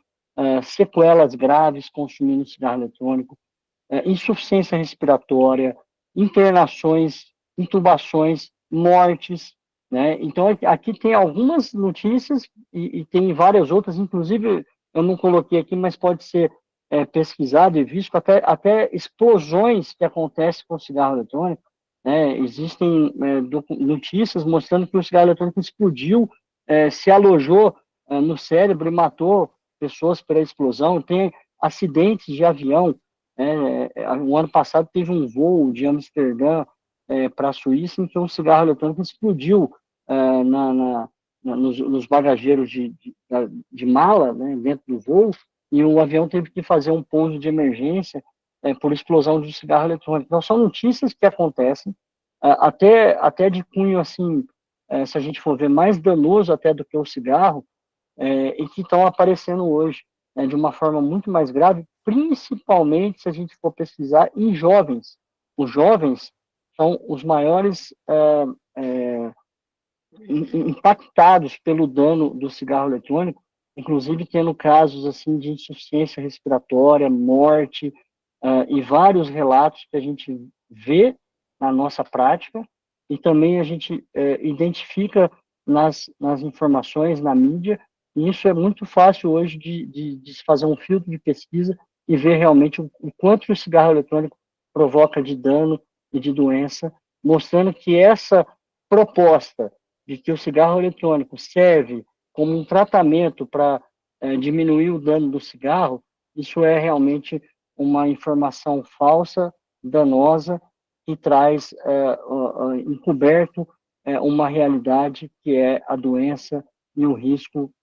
sequelas graves consumindo cigarro eletrônico, insuficiência respiratória, internações, intubações, mortes, né? Então, aqui tem algumas notícias e tem várias outras, inclusive, eu não coloquei aqui, mas pode ser pesquisado e visto até explosões que acontecem com o cigarro eletrônico, né? Existem notícias mostrando que o cigarro eletrônico explodiu, se alojou no cérebro e matou pessoas pela explosão. Tem acidentes de avião. O ano passado teve um voo de Amsterdã para a Suíça em que um cigarro eletrônico explodiu nos bagageiros de mala, né, dentro do voo, e o avião teve que fazer um pouso de emergência por explosão de cigarro eletrônico. Então, são notícias que acontecem, até de cunho, assim, se a gente for ver, mais danoso até do que o cigarro, e que estão aparecendo hoje de uma forma muito mais grave, principalmente se a gente for pesquisar em jovens. Os jovens são os maiores impactados pelo dano do cigarro eletrônico, inclusive tendo casos assim de insuficiência respiratória, morte, e vários relatos que a gente vê na nossa prática, e também a gente identifica nas informações, na mídia, e isso é muito fácil hoje de se fazer um filtro de pesquisa e ver realmente o quanto o cigarro eletrônico provoca de dano e de doença, mostrando que essa proposta de que o cigarro eletrônico serve como um tratamento para diminuir o dano do cigarro, isso é realmente uma informação falsa, danosa, que traz encoberto uma realidade que é a doença e o risco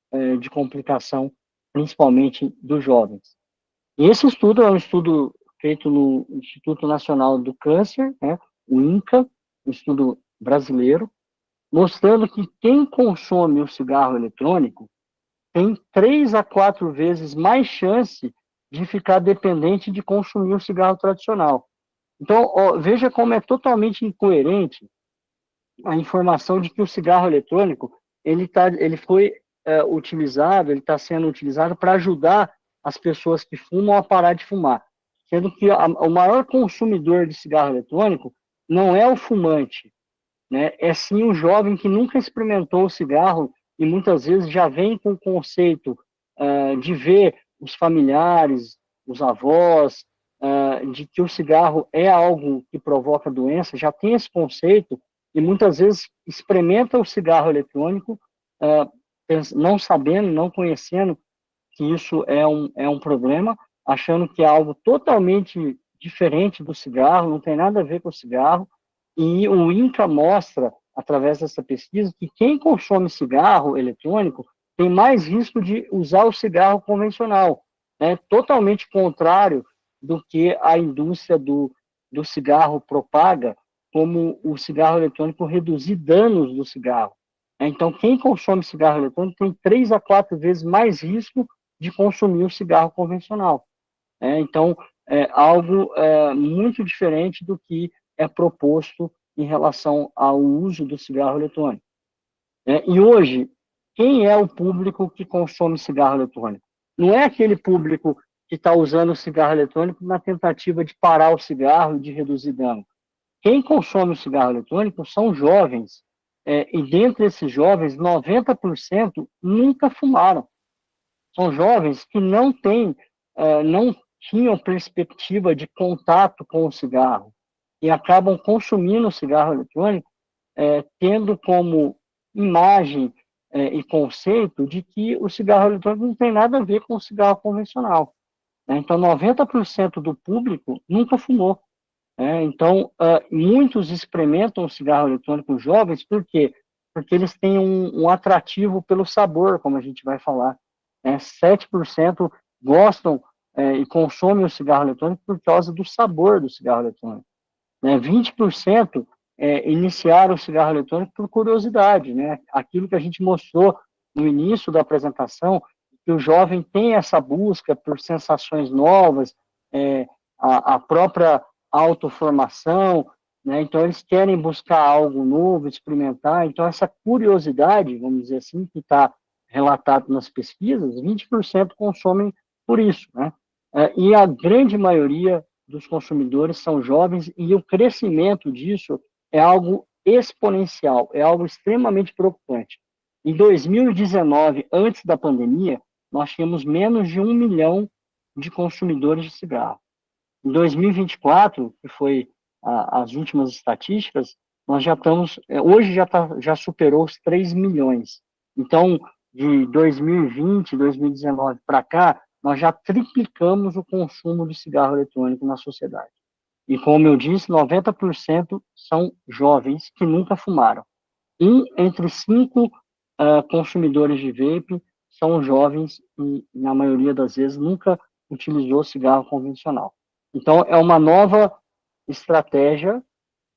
de complicação, principalmente dos jovens. E esse estudo é um estudo feito no Instituto Nacional do Câncer, né, o INCA, um estudo brasileiro, mostrando que quem consome o cigarro eletrônico tem 3 a 4 vezes mais chance de ficar dependente de consumir o cigarro tradicional. Então, veja como é totalmente incoerente a informação de que o cigarro eletrônico ele foi utilizado, ele está sendo utilizado para ajudar as pessoas que fumam a parar de fumar, sendo que o maior consumidor de cigarro eletrônico não é o fumante, né? É sim o jovem que nunca experimentou o cigarro e muitas vezes já vem com o conceito de ver os familiares, os avós, de que o cigarro é algo que provoca doença, já tem esse conceito e muitas vezes experimenta o cigarro eletrônico, não sabendo, não conhecendo que isso é um problema, achando que é algo totalmente diferente do cigarro, não tem nada a ver com o cigarro, e o INCA mostra, através dessa pesquisa, que quem consome cigarro eletrônico tem mais risco de usar o cigarro convencional, né? Totalmente contrário do que a indústria do cigarro propaga, como o cigarro eletrônico reduzir danos do cigarro. Então, quem consome cigarro eletrônico tem 3 a 4 vezes mais risco de consumir o cigarro convencional. Então, é algo muito diferente do que é proposto em relação ao uso do cigarro eletrônico. E hoje, quem é o público que consome cigarro eletrônico? Não é aquele público que está usando o cigarro eletrônico na tentativa de parar o cigarro e de reduzir dano. Quem consome o cigarro eletrônico são jovens, e dentre esses jovens, 90% nunca fumaram. São jovens que não tinham perspectiva de contato com o cigarro e acabam consumindo o cigarro eletrônico, tendo como imagem e conceito de que o cigarro eletrônico não tem nada a ver com o cigarro convencional. Então, 90% do público nunca fumou. Então, muitos experimentam o cigarro eletrônico jovens, por quê? Porque eles têm um atrativo pelo sabor, como a gente vai falar. 7% gostam e consomem o cigarro eletrônico por causa do sabor do cigarro eletrônico. 20% iniciaram o cigarro eletrônico por curiosidade, aquilo que a gente mostrou no início da apresentação, que o jovem tem essa busca por sensações novas, a própria autoformação, então eles querem buscar algo novo, experimentar, então essa curiosidade, vamos dizer assim, que está relatado nas pesquisas, 20% consomem por isso, e a grande maioria dos consumidores são jovens, e o crescimento disso é algo exponencial, é algo extremamente preocupante. Em 2019, antes da pandemia, nós tínhamos menos de 1 milhão de consumidores de cigarro. Em 2024, que foi as últimas estatísticas, nós já estamos, hoje já superou os 3 milhões. Então, de 2020, 2019 para cá, nós já triplicamos o consumo de cigarro eletrônico na sociedade. E, como eu disse, 90% são jovens que nunca fumaram. Entre 5 consumidores de vape são jovens e, na maioria das vezes, nunca utilizou cigarro convencional. Então, é uma nova estratégia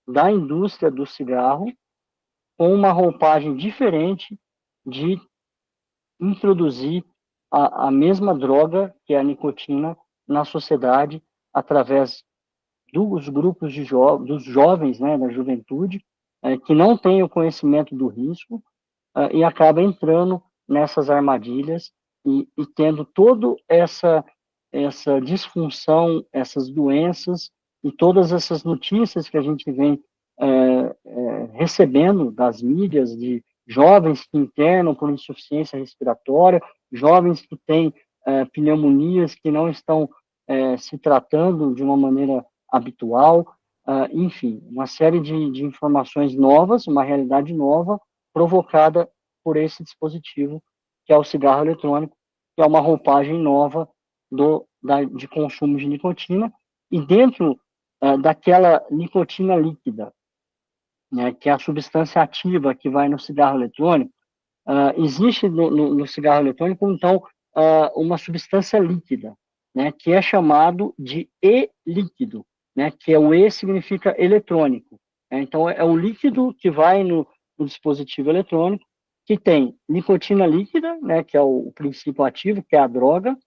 da indústria do cigarro com uma roupagem diferente de introduzir a mesma droga, que é a nicotina, na sociedade, através dos grupos dos jovens, da juventude, que não têm o conhecimento do risco e acaba entrando nessas armadilhas e tendo toda essa disfunção, essas doenças e todas essas notícias que a gente vem recebendo das mídias de jovens que internam por insuficiência respiratória, jovens que têm pneumonias que não estão se tratando de uma maneira habitual, enfim, uma série de informações novas, uma realidade nova, provocada por esse dispositivo, que é o cigarro eletrônico, que é uma roupagem nova de consumo de nicotina, e dentro daquela nicotina líquida, que é a substância ativa que vai no cigarro eletrônico, existe no cigarro eletrônico, então, uma substância líquida, que é chamado de e-líquido, que o E significa eletrônico. Então, é o líquido que vai no dispositivo eletrônico, que tem nicotina líquida, que é o princípio ativo, que é a droga,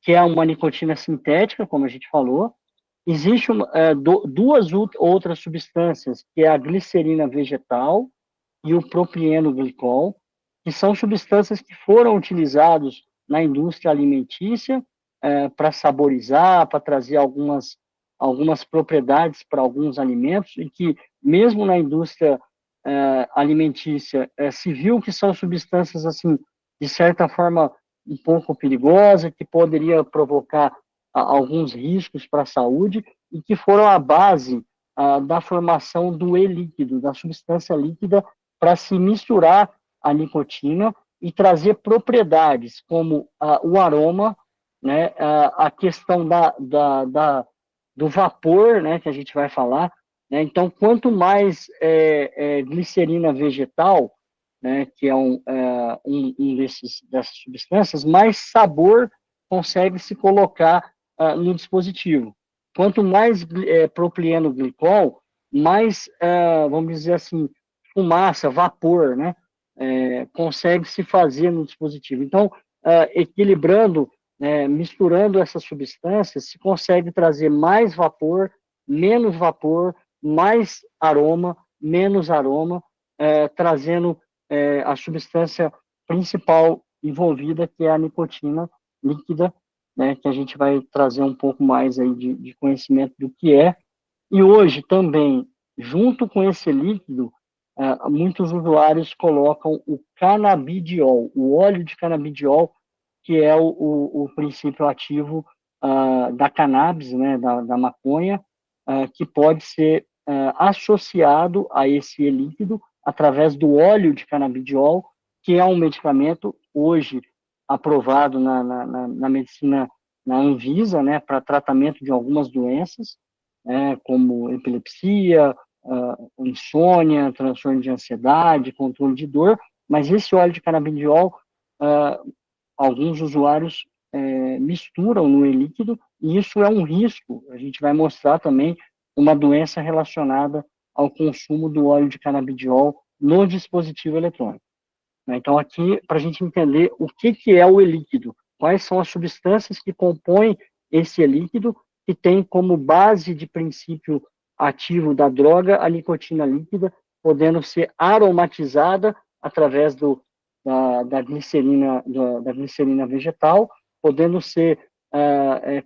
que é uma nicotina sintética, como a gente falou. Existem duas outras substâncias, que é a glicerina vegetal e o propilenoglicol, que são substâncias que foram utilizadas na indústria alimentícia para saborizar, para trazer algumas propriedades para alguns alimentos, e que, mesmo na indústria alimentícia, se viu que são substâncias, assim, de certa forma, um pouco perigosa, que poderia provocar alguns riscos para a saúde, e que foram a base da formação do e-líquido, da substância líquida, para se misturar a nicotina e trazer propriedades como o aroma, a questão do vapor, que a gente vai falar. Então, quanto mais glicerina vegetal, né, que é dessas substâncias, mais sabor consegue se colocar no dispositivo. Quanto mais propileno glicol, mais, vamos dizer assim, fumaça, vapor, né, consegue se fazer no dispositivo. Então, equilibrando, misturando essas substâncias, se consegue trazer mais vapor, mais aroma, menos aroma, trazendo a substância principal envolvida, que é a nicotina líquida, né, que a gente vai trazer um pouco mais aí de conhecimento do que é. E hoje também, junto com esse líquido, muitos usuários colocam o canabidiol, o óleo de canabidiol, que é o princípio ativo da cannabis, né, da maconha, que pode ser associado a esse líquido através do óleo de canabidiol, que é um medicamento hoje aprovado na medicina, na Anvisa, né, para tratamento de algumas doenças, como epilepsia, insônia, transtorno de ansiedade, controle de dor, mas esse óleo de canabidiol, alguns usuários misturam no líquido, e isso é um risco. A gente vai mostrar também uma doença relacionada ao consumo do óleo de canabidiol no dispositivo eletrônico. Então, aqui, para a gente entender o que é o líquido, quais são as substâncias que compõem esse líquido, que tem como base de princípio ativo da droga a nicotina líquida, podendo ser aromatizada através da glicerina vegetal, podendo ser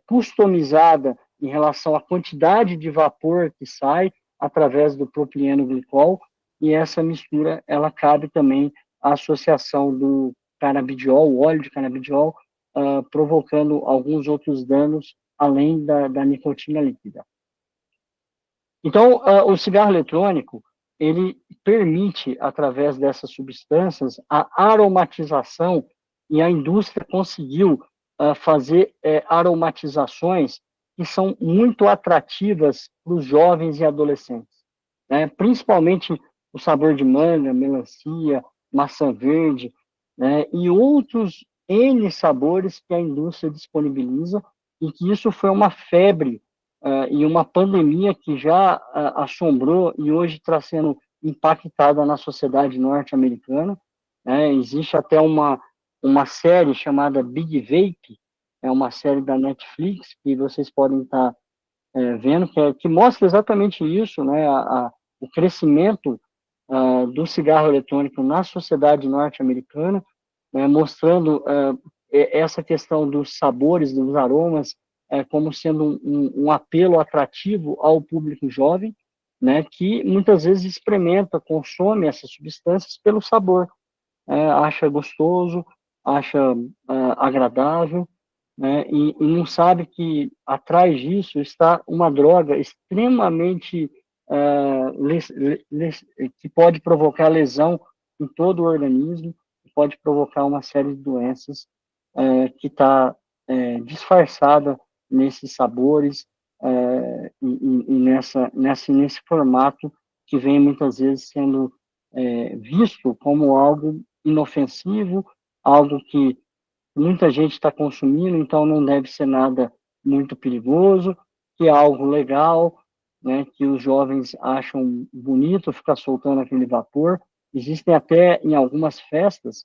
customizada em relação à quantidade de vapor que sai através do propileno glicol, e essa mistura, ela cabe também à associação do canabidiol, o óleo de canabidiol, provocando alguns outros danos além da nicotina líquida. Então, o cigarro eletrônico, ele permite, através dessas substâncias, a aromatização, e a indústria conseguiu fazer aromatizações que são muito atrativas para os jovens e adolescentes, né? Principalmente o sabor de manga, melancia, maçã verde, né? E outros N sabores que a indústria disponibiliza, e que isso foi uma febre e uma pandemia que já assombrou e hoje está sendo impactada na sociedade norte-americana. Existe até uma série chamada Big Vape, é uma série da Netflix, que vocês podem estar vendo, que mostra exatamente isso, né, o crescimento do cigarro eletrônico na sociedade norte-americana, mostrando essa questão dos sabores, dos aromas, como sendo um apelo atrativo ao público jovem, né, que muitas vezes experimenta, consome essas substâncias pelo sabor, acha gostoso, acha agradável, né, e não sabe que atrás disso está uma droga extremamente que pode provocar lesão em todo o organismo, pode provocar uma série de doenças que está disfarçada nesses sabores e nesse formato que vem muitas vezes sendo visto como algo inofensivo, algo que muita gente está consumindo, então não deve ser nada muito perigoso, que é algo legal, né, que os jovens acham bonito ficar soltando aquele vapor. Existem até, em algumas festas,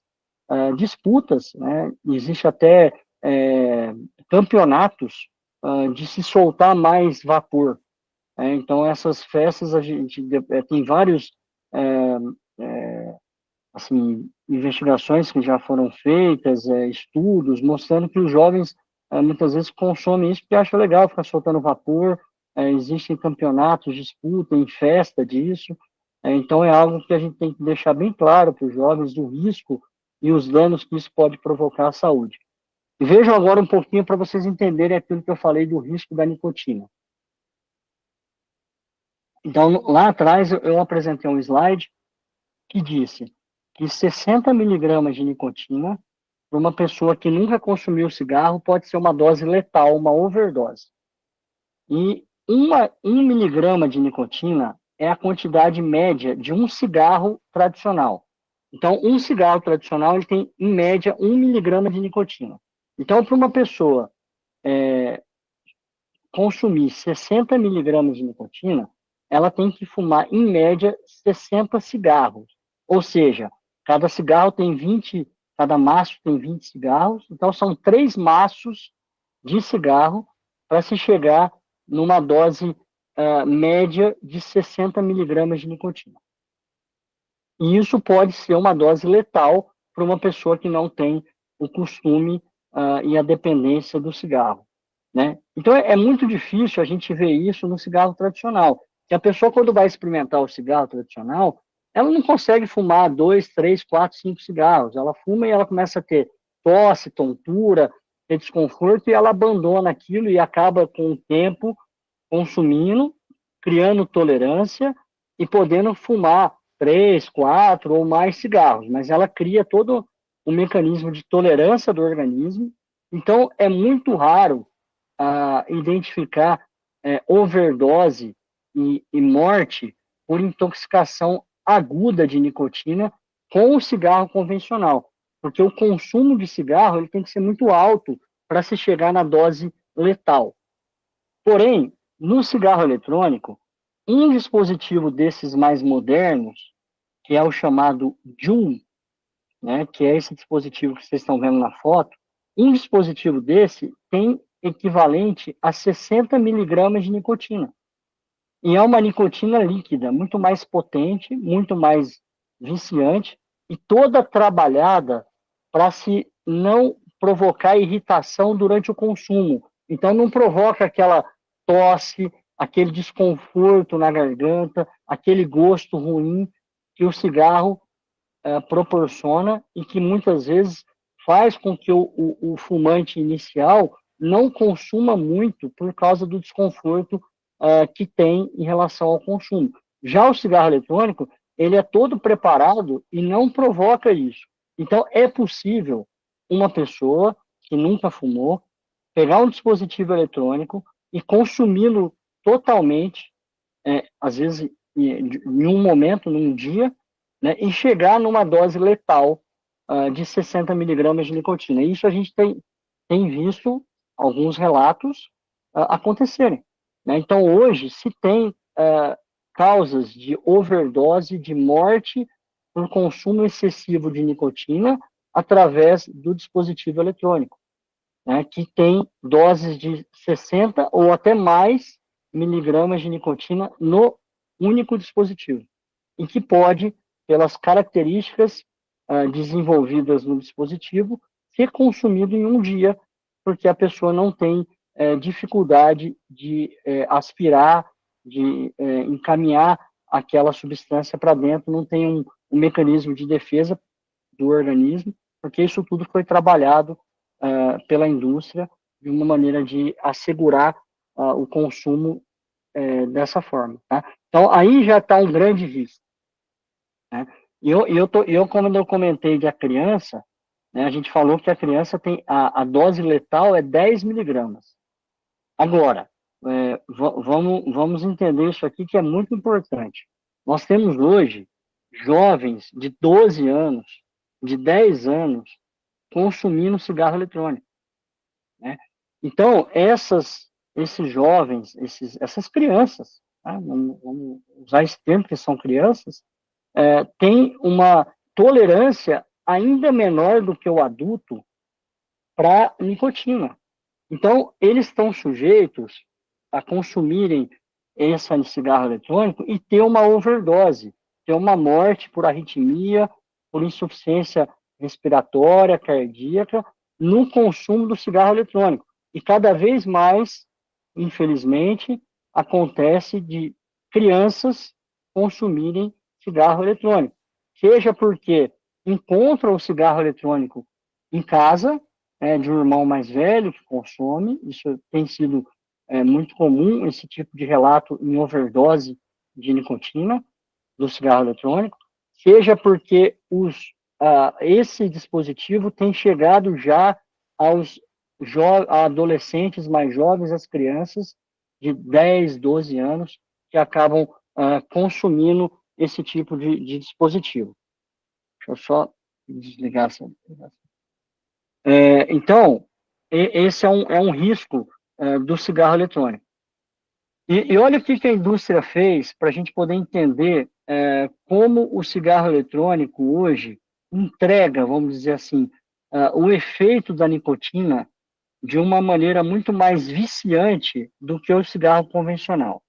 disputas, né, existe até campeonatos de se soltar mais vapor. Então, essas festas, a gente tem vários assim, investigações que já foram feitas, estudos, mostrando que os jovens muitas vezes consomem isso porque acham legal ficar soltando vapor, existem campeonatos, disputa em festa disso, então é algo que a gente tem que deixar bem claro para os jovens do risco e os danos que isso pode provocar à saúde. E vejam agora um pouquinho para vocês entenderem aquilo que eu falei do risco da nicotina. Então, lá atrás, eu apresentei um slide que disse que 60 miligramas de nicotina para uma pessoa que nunca consumiu cigarro pode ser uma dose letal, uma overdose. E 1 miligrama de nicotina é a quantidade média de um cigarro tradicional. Então, um cigarro tradicional ele tem, em média, 1 miligrama de nicotina. Então, para uma pessoa consumir 60 miligramas de nicotina, ela tem que fumar, em média, 60 cigarros. Ou seja, cada cigarro tem 20, cada maço tem 20 cigarros, então são 3 maços de cigarro para se chegar numa dose média de 60 miligramas de nicotina. E isso pode ser uma dose letal para uma pessoa que não tem o costume e a dependência do cigarro, né? Então, é muito difícil a gente ver isso no cigarro tradicional. Que a pessoa, quando vai experimentar o cigarro tradicional, ela não consegue fumar 2, 3, 4, 5 cigarros. Ela fuma e ela começa a ter tosse, tontura, ter desconforto, e ela abandona aquilo e acaba, com o tempo, consumindo, criando tolerância e podendo fumar 3, 4 ou mais cigarros, mas ela cria todo um mecanismo de tolerância do organismo. Então, é muito raro identificar overdose e morte por intoxicação aguda de nicotina com o cigarro convencional, porque o consumo de cigarro ele tem que ser muito alto para se chegar na dose letal. Porém, no cigarro eletrônico, um dispositivo desses mais modernos, que é o chamado Joule, né, que é esse dispositivo que vocês estão vendo na foto, um dispositivo desse tem equivalente a 60 miligramas de nicotina. E é uma nicotina líquida, muito mais potente, muito mais viciante, e toda trabalhada para se não provocar irritação durante o consumo. Então, não provoca aquela tosse, aquele desconforto na garganta, aquele gosto ruim que o cigarro proporciona e que muitas vezes faz com que o fumante inicial não consuma muito por causa do desconforto que tem em relação ao consumo. Já o cigarro eletrônico, ele é todo preparado e não provoca isso. Então, é possível uma pessoa que nunca fumou pegar um dispositivo eletrônico e consumi-lo totalmente, às vezes em um momento, num dia, né, e chegar numa dose letal de 60 miligramas de nicotina. Isso a gente tem visto alguns relatos acontecerem, né? Então, hoje, se tem causas de overdose, de morte por consumo excessivo de nicotina através do dispositivo eletrônico, né, que tem doses de 60 ou até mais miligramas de nicotina no único dispositivo, e que pode, pelas características desenvolvidas no dispositivo, ser consumido em um dia, porque a pessoa não tem dificuldade de aspirar, de encaminhar aquela substância para dentro, não tem um mecanismo de defesa do organismo, porque isso tudo foi trabalhado pela indústria de uma maneira de assegurar o consumo dessa forma, tá? Então, aí já está um grande risco, né? Quando eu comentei de a criança, né, a gente falou que a criança tem a dose letal é 10 miligramas. Agora, vamos entender isso aqui que é muito importante. Nós temos hoje jovens de 12 anos, de 10 anos, consumindo cigarro eletrônico, né? Então, esses jovens, essas crianças, tá? Vamos usar esse termo, que são crianças, têm uma tolerância ainda menor do que o adulto para nicotina. Então, eles estão sujeitos a consumirem esse cigarro eletrônico e ter uma overdose, ter uma morte por arritmia, por insuficiência respiratória, cardíaca, no consumo do cigarro eletrônico. E cada vez mais, infelizmente, acontece de crianças consumirem cigarro eletrônico, seja porque encontram o cigarro eletrônico em casa, de um irmão mais velho que consome, isso tem sido muito comum, esse tipo de relato em overdose de nicotina do cigarro eletrônico, seja porque esse dispositivo tem chegado já aos adolescentes mais jovens, às crianças de 10, 12 anos, que acabam consumindo esse tipo de dispositivo. Deixa eu só desligar essa. Então, esse é um risco do cigarro eletrônico. E olha o que a indústria fez para a gente poder entender como o cigarro eletrônico hoje entrega, vamos dizer assim, o efeito da nicotina de uma maneira muito mais viciante do que o cigarro convencional.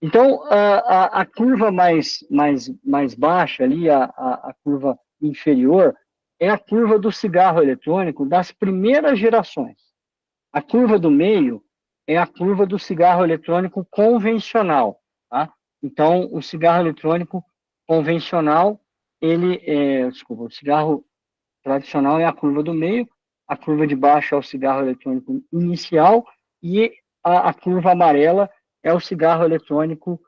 Então, a curva mais baixa ali, a curva inferior, é a curva do cigarro eletrônico das primeiras gerações. A curva do meio é a curva do cigarro eletrônico convencional, tá? Então, o cigarro eletrônico convencional, o cigarro tradicional é a curva do meio, a curva de baixo é o cigarro eletrônico inicial e a curva amarela é o cigarro eletrônico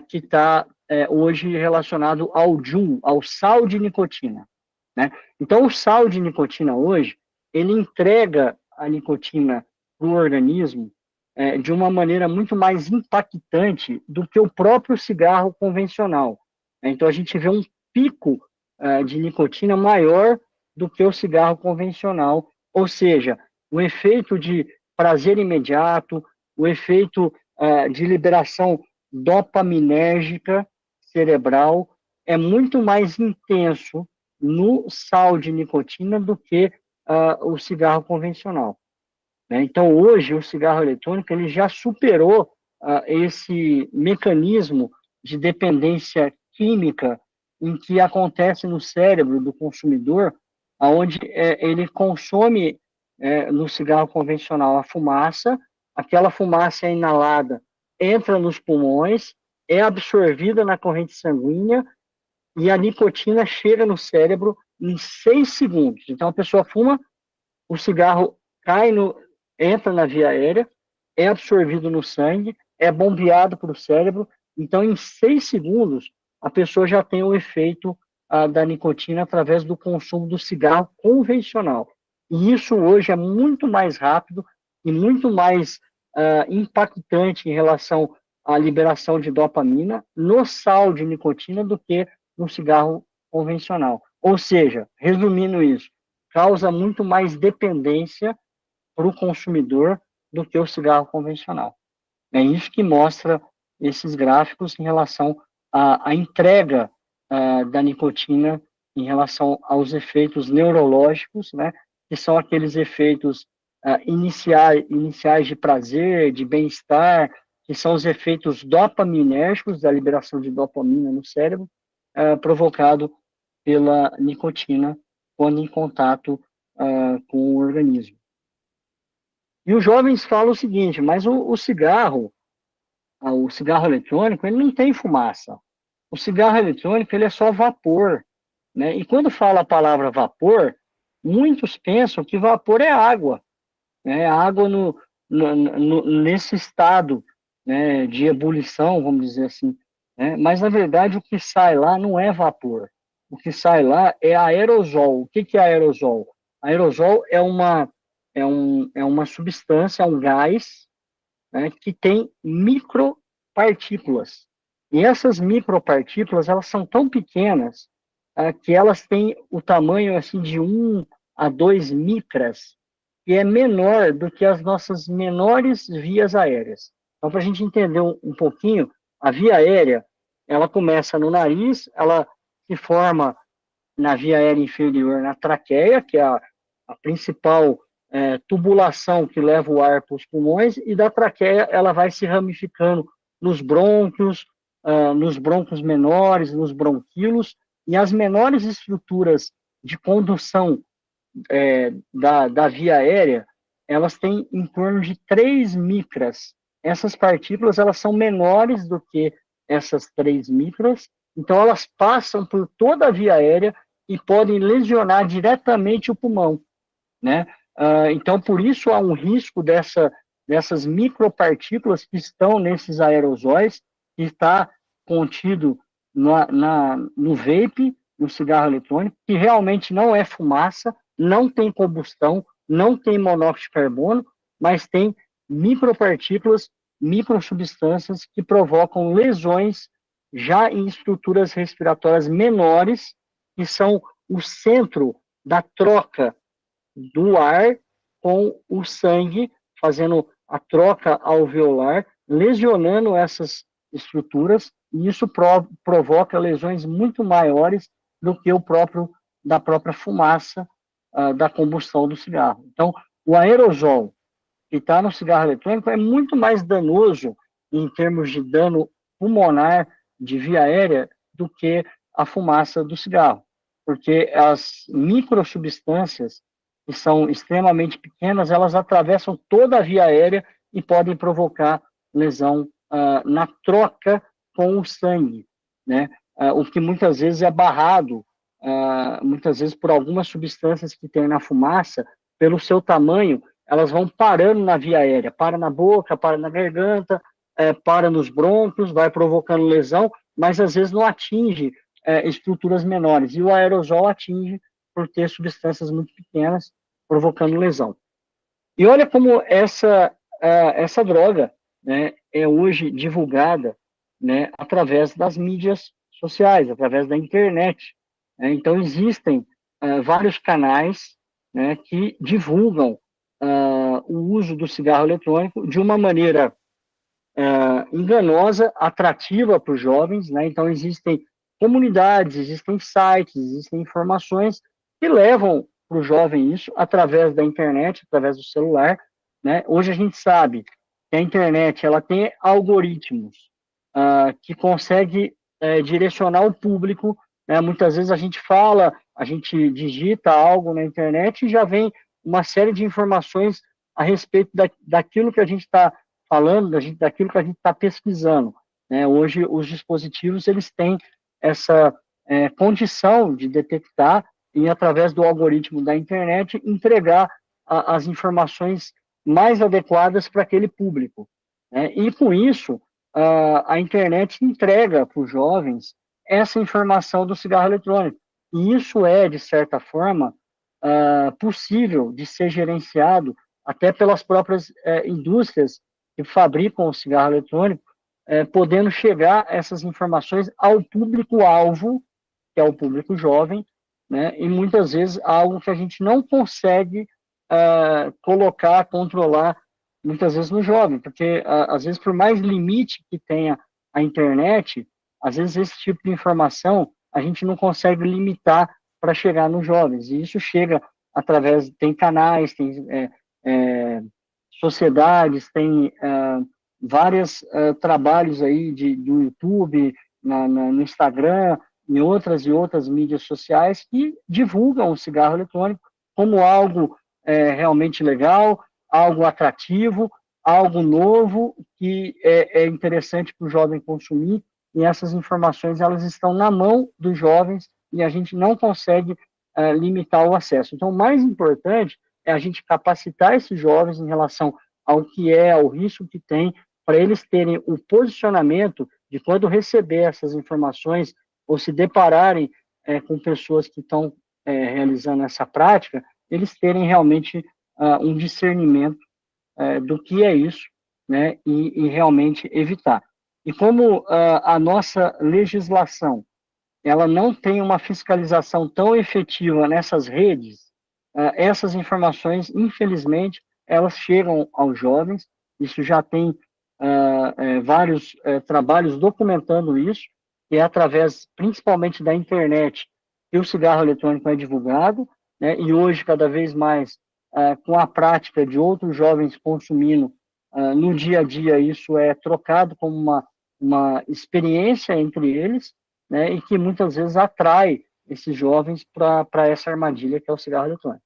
que está hoje relacionado ao JUN, ao sal de nicotina, né? Então, o sal de nicotina hoje, ele entrega a nicotina para o organismo de uma maneira muito mais impactante do que o próprio cigarro convencional. Então, a gente vê um pico de nicotina maior do que o cigarro convencional, ou seja, o efeito de prazer imediato, o efeito de liberação dopaminérgica cerebral é muito mais intenso no sal de nicotina do que o cigarro convencional, né? Então, hoje, o cigarro eletrônico ele já superou esse mecanismo de dependência química em que acontece no cérebro do consumidor, onde ele consome no cigarro convencional a fumaça, aquela fumaça é inalada, entra nos pulmões, é absorvida na corrente sanguínea e a nicotina chega no cérebro em 6 segundos. Então, a pessoa fuma, o cigarro entra na via aérea, é absorvido no sangue, é bombeado para o cérebro. Então, em 6 segundos, a pessoa já tem o efeito da nicotina através do consumo do cigarro convencional. E isso hoje é muito mais rápido e muito mais impactante em relação à liberação de dopamina no sal de nicotina do que no cigarro convencional. Ou seja, resumindo isso, causa muito mais dependência para o consumidor do que o cigarro convencional. É isso que mostra esses gráficos em relação à entrega da nicotina em relação aos efeitos neurológicos, né, que são aqueles efeitos iniciais de prazer, de bem-estar, que são os efeitos dopaminérgicos da liberação de dopamina no cérebro, provocado pela nicotina quando em contato com o organismo. E os jovens falam o seguinte, mas o cigarro eletrônico, ele não tem fumaça. O cigarro eletrônico, ele é só vapor, né? E quando fala a palavra vapor, muitos pensam que vapor é água, né? Água nesse estado, né, de ebulição, vamos dizer assim, né? Mas, na verdade, o que sai lá não é vapor. O que sai lá é aerosol. O que é aerosol? Aerosol é uma substância, é um gás, né, que tem micropartículas. E essas micropartículas, elas são tão pequenas que elas têm o tamanho assim, de 1 a 2 micras, que é menor do que as nossas menores vias aéreas. Então, para a gente entender um pouquinho, a via aérea, ela começa no nariz, ela se forma na via aérea inferior, na traqueia, que é a principal tubulação que leva o ar para os pulmões, e da traqueia ela vai se ramificando nos brônquios menores, nos bronquíolos, e as menores estruturas de condução da via aérea, elas têm em torno de 3 micras. Essas partículas, elas são menores do que essas 3 micras, então elas passam por toda a via aérea e podem lesionar diretamente o pulmão, né? Então, por isso há um risco dessas micropartículas que estão nesses aerosóis, que está contido no vape, no cigarro eletrônico, que realmente não é fumaça, não tem combustão, não tem monóxido de carbono, mas tem micropartículas, microsubstâncias que provocam lesões já em estruturas respiratórias menores que são o centro da troca do ar com o sangue, fazendo a troca alveolar, lesionando essas estruturas, e isso provoca lesões muito maiores do que da própria fumaça da combustão do cigarro. Então, o aerosol que está no cigarro eletrônico é muito mais danoso em termos de dano pulmonar de via aérea do que a fumaça do cigarro, porque as microsubstâncias, que são extremamente pequenas, elas atravessam toda a via aérea e podem provocar lesão na troca com o sangue, né? O que muitas vezes é barrado, muitas vezes por algumas substâncias que tem na fumaça, pelo seu tamanho, elas vão parando na via aérea, para na boca, para na garganta, para nos brônquios, vai provocando lesão, mas às vezes não atinge estruturas menores, e o aerosol atinge por ter substâncias muito pequenas, provocando lesão. E olha como essa droga, né, é hoje divulgada, né, através das mídias sociais, através da internet. Né? Então, existem vários canais, né, que divulgam o uso do cigarro eletrônico de uma maneira enganosa, atrativa para os jovens. Né? Então, existem comunidades, existem sites, existem informações que levam para o jovem isso através da internet, através do celular. Né? Hoje a gente sabe que a internet ela tem algoritmos que consegue direcionar o público. Né? Muitas vezes a gente digita algo na internet e já vem uma série de informações a respeito daquilo que a gente está falando, daquilo que a gente está pesquisando. Né? Hoje, os dispositivos eles têm essa condição de detectar e, através do algoritmo da internet, entregar as informações mais adequadas para aquele público. Né? E, com isso, a internet entrega para os jovens essa informação do cigarro eletrônico. E isso é, de certa forma, possível de ser gerenciado até pelas próprias indústrias que fabricam o cigarro eletrônico, podendo chegar essas informações ao público-alvo, que é o público jovem, né? E muitas vezes algo que a gente não consegue colocar, controlar, muitas vezes no jovem, porque às vezes por mais limite que tenha a internet, às vezes esse tipo de informação a gente não consegue limitar para chegar nos jovens, e isso chega tem canais, tem sociedades, tem vários trabalhos aí do YouTube, no Instagram, em outras e outras mídias sociais que divulgam o cigarro eletrônico como algo realmente legal, algo atrativo, algo novo que é interessante para o jovem consumir, e essas informações elas estão na mão dos jovens e a gente não consegue limitar o acesso. Então, o mais importante é a gente capacitar esses jovens em relação ao que ao risco que tem, para eles terem o posicionamento de quando receber essas informações ou se depararem com pessoas que estão realizando essa prática, eles terem realmente um discernimento do que é isso, né, e realmente evitar. E como a nossa legislação ela não tem uma fiscalização tão efetiva nessas redes, essas informações, infelizmente, elas chegam aos jovens. Isso já tem vários trabalhos documentando isso, que é através, principalmente da internet, que o cigarro eletrônico é divulgado, né? E hoje, cada vez mais, com a prática de outros jovens consumindo no dia a dia, isso é trocado como uma experiência entre eles, né? E que muitas vezes atrai esses jovens para essa armadilha que é o cigarro eletrônico.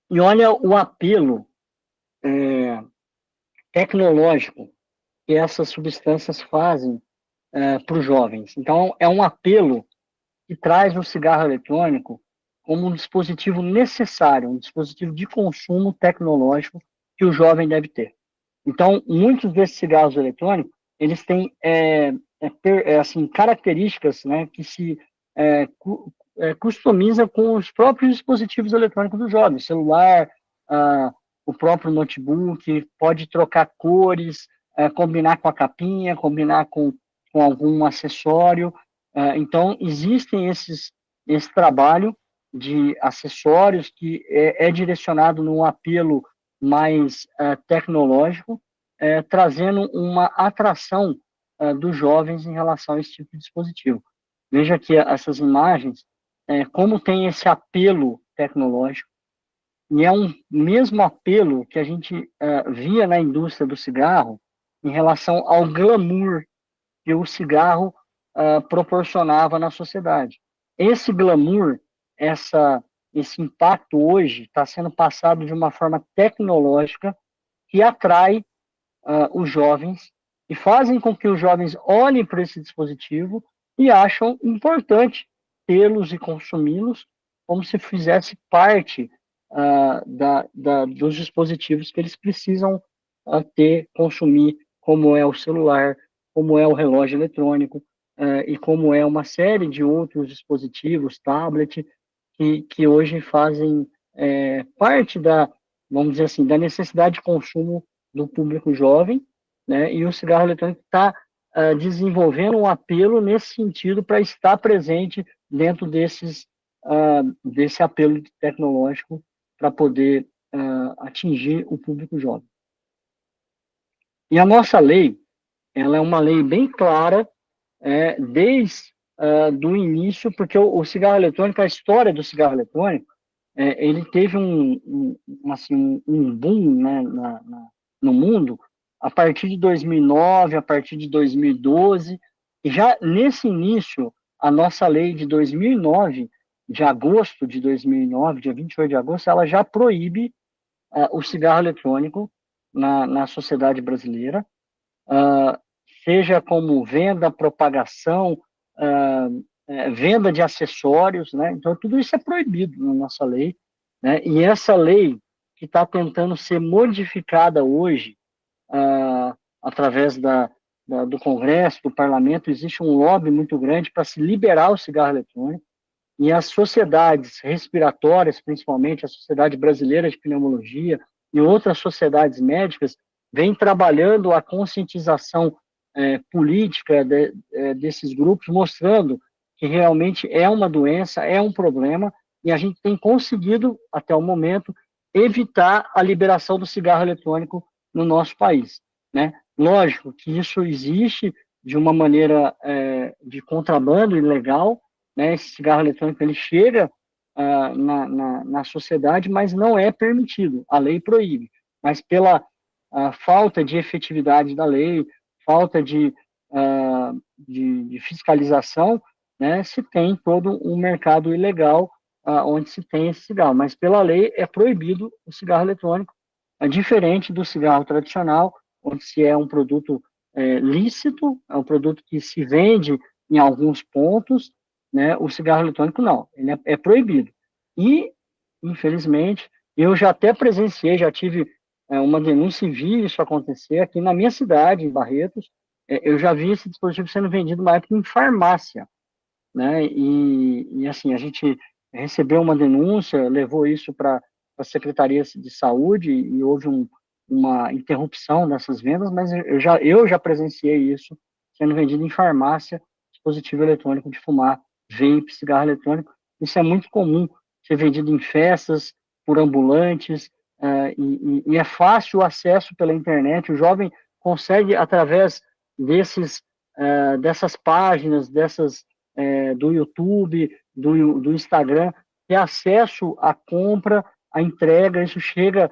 E olha o apelo tecnológico que essas substâncias fazem para os jovens. Então, é um apelo que traz o cigarro eletrônico como um dispositivo necessário, um dispositivo de consumo tecnológico que o jovem deve ter. Então, muitos desses cigarros eletrônicos, eles têm assim, características, né, que se customiza com os próprios dispositivos eletrônicos do jovem, celular, o próprio notebook, pode trocar cores, combinar com a capinha, combinar com algum acessório, Então, existem esse trabalho de acessórios que é direcionado num apelo mais tecnológico, trazendo uma atração dos jovens em relação a esse tipo de dispositivo. Veja que essas imagens, como tem esse apelo tecnológico, e é um mesmo apelo que a gente via na indústria do cigarro em relação ao glamour que o cigarro proporcionava na sociedade. Esse glamour, esse impacto hoje está sendo passado de uma forma tecnológica que atrai os jovens e fazem com que os jovens olhem para esse dispositivo e acham importante tê-los e consumi-los como se fizesse parte dos dispositivos que eles precisam ter, consumir, como é o celular, como é o relógio eletrônico, e como é uma série de outros dispositivos, tablet, que hoje fazem parte vamos dizer assim, da necessidade de consumo do público jovem, né? E o cigarro eletrônico está desenvolvendo um apelo nesse sentido para estar presente dentro desse apelo tecnológico para poder atingir o público jovem. E a nossa lei, ela é uma lei bem clara, desde do início, porque o cigarro eletrônico, a história do cigarro eletrônico, ele teve um boom, né, no mundo a partir de 2009, a partir de 2012, e já nesse início, a nossa lei de 2009, de agosto de 2009, dia 28 de agosto, ela já proíbe o cigarro eletrônico na sociedade brasileira, seja como venda, propagação, venda de acessórios, né? Então, tudo isso é proibido na nossa lei, né? E essa lei que está tentando ser modificada hoje, através do Congresso, do Parlamento, existe um lobby muito grande para se liberar o cigarro eletrônico, e as sociedades respiratórias, principalmente a Sociedade Brasileira de Pneumologia e outras sociedades médicas, vêm trabalhando a conscientização política desses grupos, mostrando que realmente é uma doença, é um problema, e a gente tem conseguido, até o momento, evitar a liberação do cigarro eletrônico no nosso país, né? Lógico que isso existe de uma maneira de contrabando ilegal, né? Esse cigarro eletrônico ele chega na sociedade, mas não é permitido, a lei proíbe, mas pela falta de efetividade da lei, falta de fiscalização, né, se tem todo um mercado ilegal onde se tem esse cigarro, mas pela lei é proibido o cigarro eletrônico, diferente do cigarro tradicional, onde se é um produto lícito, é um produto que se vende em alguns pontos, né, o cigarro eletrônico não, ele é proibido. E, infelizmente, eu já até presenciei, já tive uma denúncia e vi isso acontecer aqui na minha cidade, em Barretos. Eu já vi esse dispositivo sendo vendido uma época em farmácia, né? E assim, a gente recebeu uma denúncia, levou isso para a Secretaria de Saúde e houve uma interrupção dessas vendas, mas eu já presenciei isso sendo vendido em farmácia, dispositivo eletrônico de fumar, vape, cigarro eletrônico. Isso é muito comum ser vendido em festas, por ambulantes, e é fácil o acesso pela internet. O jovem consegue, através dessas páginas, do YouTube, do Instagram, ter acesso à compra, à entrega. Isso chega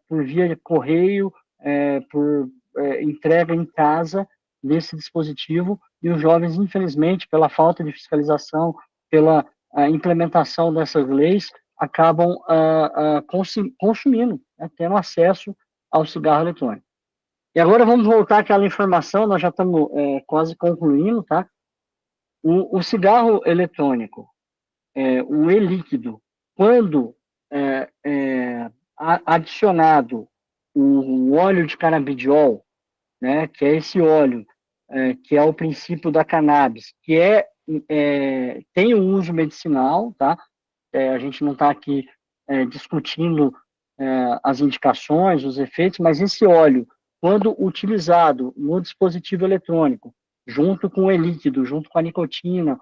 por via de correio, por entrega em casa desse dispositivo, e os jovens, infelizmente, pela falta de fiscalização, pela implementação dessas leis, acabam consumindo, né, tendo acesso ao cigarro eletrônico. E agora vamos voltar àquela informação, nós já estamos quase concluindo, tá? O cigarro eletrônico, o e-líquido, quando adicionado o óleo de canabidiol, né, que é esse óleo, que é o princípio da cannabis, que tem um uso medicinal, tá? A gente não está aqui discutindo as indicações, os efeitos, mas esse óleo, quando utilizado no dispositivo eletrônico, junto com o líquido, junto com a nicotina,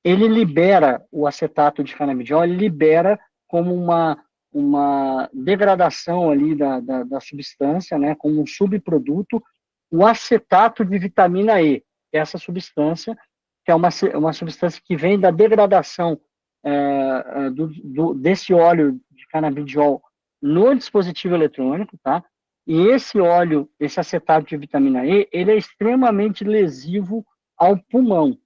ele libera o acetato de canabidiol, ele libera como uma degradação ali da substância, né, como um subproduto, o acetato de vitamina E, que é essa substância, que é uma substância que vem da degradação desse óleo de canabidiol no dispositivo eletrônico, tá? E esse óleo, esse acetato de vitamina E, ele é extremamente lesivo ao pulmão,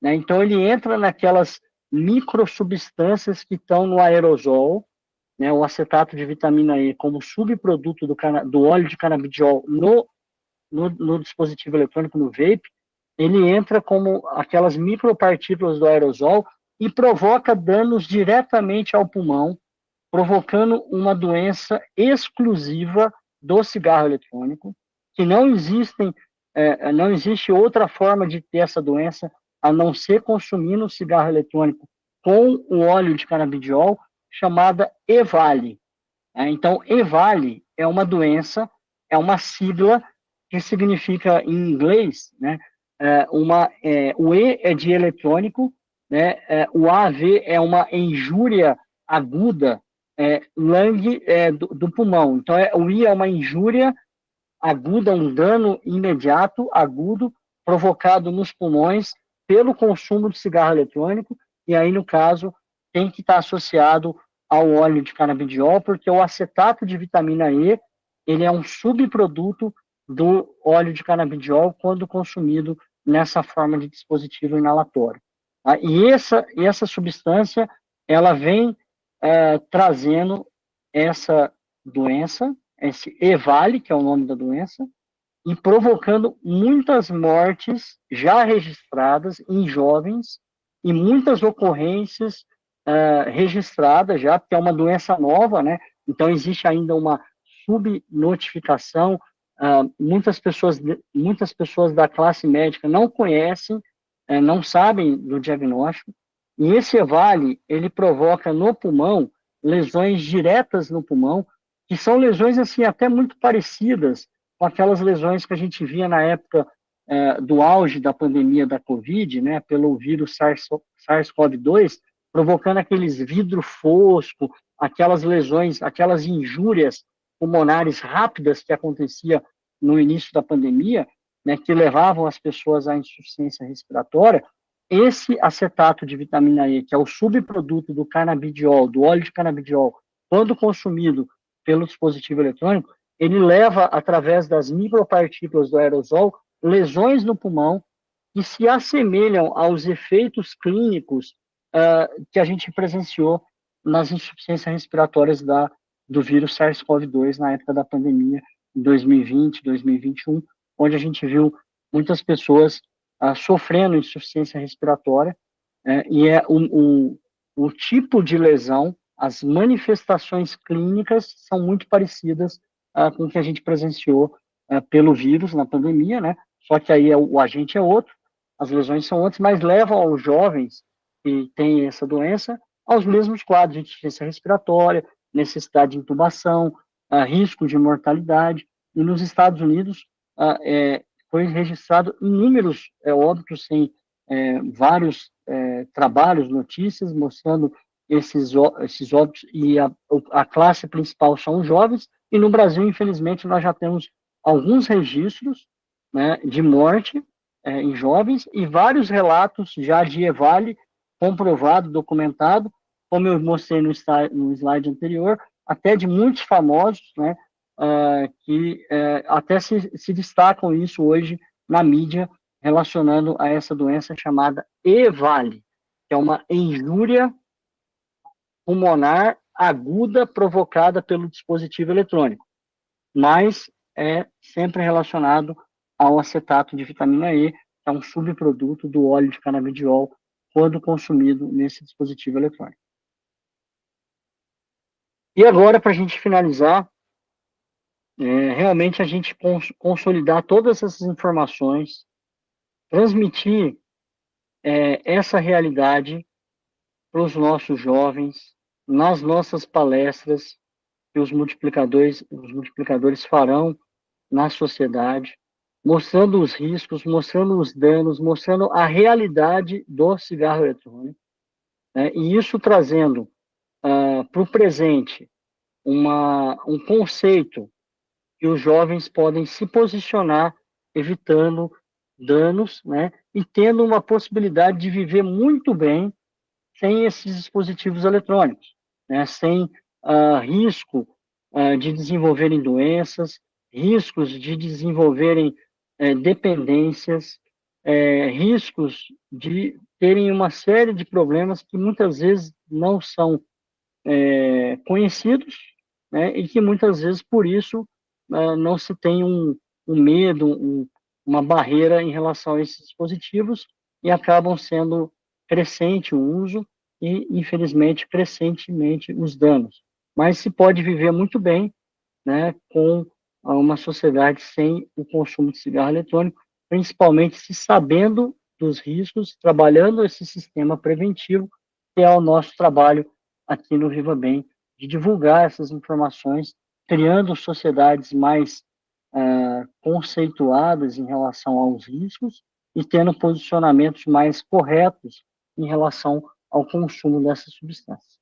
né? Então, ele entra naquelas microsubstâncias que estão no aerosol, né? O acetato de vitamina E como subproduto do óleo de canabidiol no dispositivo eletrônico, no vape, ele entra como aquelas micropartículas do aerosol e provoca danos diretamente ao pulmão, provocando uma doença exclusiva do cigarro eletrônico, que não existe outra forma de ter essa doença a não ser consumindo o cigarro eletrônico com o óleo de canabidiol, chamada EVALI. Então, EVALI é uma doença, é uma sigla que significa, em inglês, né, o E é de eletrônico, né, o AV é uma injúria aguda, lung do pulmão. Então, o I é uma injúria aguda, um dano imediato, agudo, provocado nos pulmões pelo consumo de cigarro eletrônico, e aí, no caso, tem que estar associado ao óleo de canabidiol, porque o acetato de vitamina E, ele é um subproduto do óleo de canabidiol quando consumido nessa forma de dispositivo inalatório. Tá? E essa substância, ela vem trazendo essa doença, esse EVALI, que é o nome da doença, e provocando muitas mortes já registradas em jovens e muitas ocorrências registradas já, porque é uma doença nova, né? Então existe ainda uma subnotificação. Muitas pessoas da classe médica não conhecem, não sabem do diagnóstico, e esse EVALI, ele provoca no pulmão lesões diretas no pulmão, que são lesões assim até muito parecidas com aquelas lesões que a gente via na época do auge da pandemia da Covid, né, pelo vírus SARS-CoV-2, provocando aqueles vidro fosco, aquelas lesões, aquelas injúrias pulmonares rápidas que acontecia no início da pandemia, né, que levavam as pessoas à insuficiência respiratória. Esse acetato de vitamina E, que é o subproduto do canabidiol, do óleo de canabidiol, quando consumido pelo dispositivo eletrônico, ele leva, através das micropartículas do aerosol, lesões no pulmão que se assemelham aos efeitos clínicos que a gente presenciou nas insuficiências respiratórias do vírus SARS-CoV-2 na época da pandemia, em 2020, 2021, onde a gente viu muitas pessoas sofrendo insuficiência respiratória, e o tipo de lesão, as manifestações clínicas são muito parecidas com o que a gente presenciou pelo vírus na pandemia, né? Só que aí o agente é outro, as lesões são outras, mas levam aos jovens que têm essa doença aos mesmos quadros de insuficiência respiratória, necessidade de intubação, risco de mortalidade. E nos Estados Unidos foi registrado inúmeros óbitos, em vários trabalhos, notícias, mostrando esses óbitos, e a classe principal são os jovens, e no Brasil, infelizmente, nós já temos alguns registros, né, de morte em jovens, e vários relatos já de EVALI comprovado, documentado, como eu mostrei no slide anterior, até de muitos famosos, né, que até se destacam isso hoje na mídia, relacionando a essa doença chamada EVALI, que é uma injúria pulmonar aguda provocada pelo dispositivo eletrônico, mas é sempre relacionado ao acetato de vitamina E, que é um subproduto do óleo de canabidiol quando consumido nesse dispositivo eletrônico. E agora, para a gente finalizar, realmente a gente consolidar todas essas informações, transmitir essa realidade para os nossos jovens, nas nossas palestras, que os multiplicadores farão na sociedade, mostrando os riscos, mostrando os danos, mostrando a realidade do cigarro eletrônico, né? E isso trazendo para o presente um conceito que os jovens podem se posicionar, evitando danos, né? E tendo uma possibilidade de viver muito bem sem esses dispositivos eletrônicos, né? Sem risco de desenvolverem doenças, riscos de desenvolverem dependências, riscos de terem uma série de problemas que muitas vezes não são conhecidos, né? E que muitas vezes por isso não se tem um medo, uma barreira em relação a esses dispositivos e acabam sendo crescente o uso e, infelizmente, crescentemente os danos. Mas se pode viver muito bem, né, com uma sociedade sem o consumo de cigarro eletrônico, principalmente se sabendo dos riscos, trabalhando esse sistema preventivo, que é o nosso trabalho aqui no Viva Bem, de divulgar essas informações, criando sociedades mais conceituadas em relação aos riscos e tendo posicionamentos mais corretos em relação ao consumo dessas substâncias.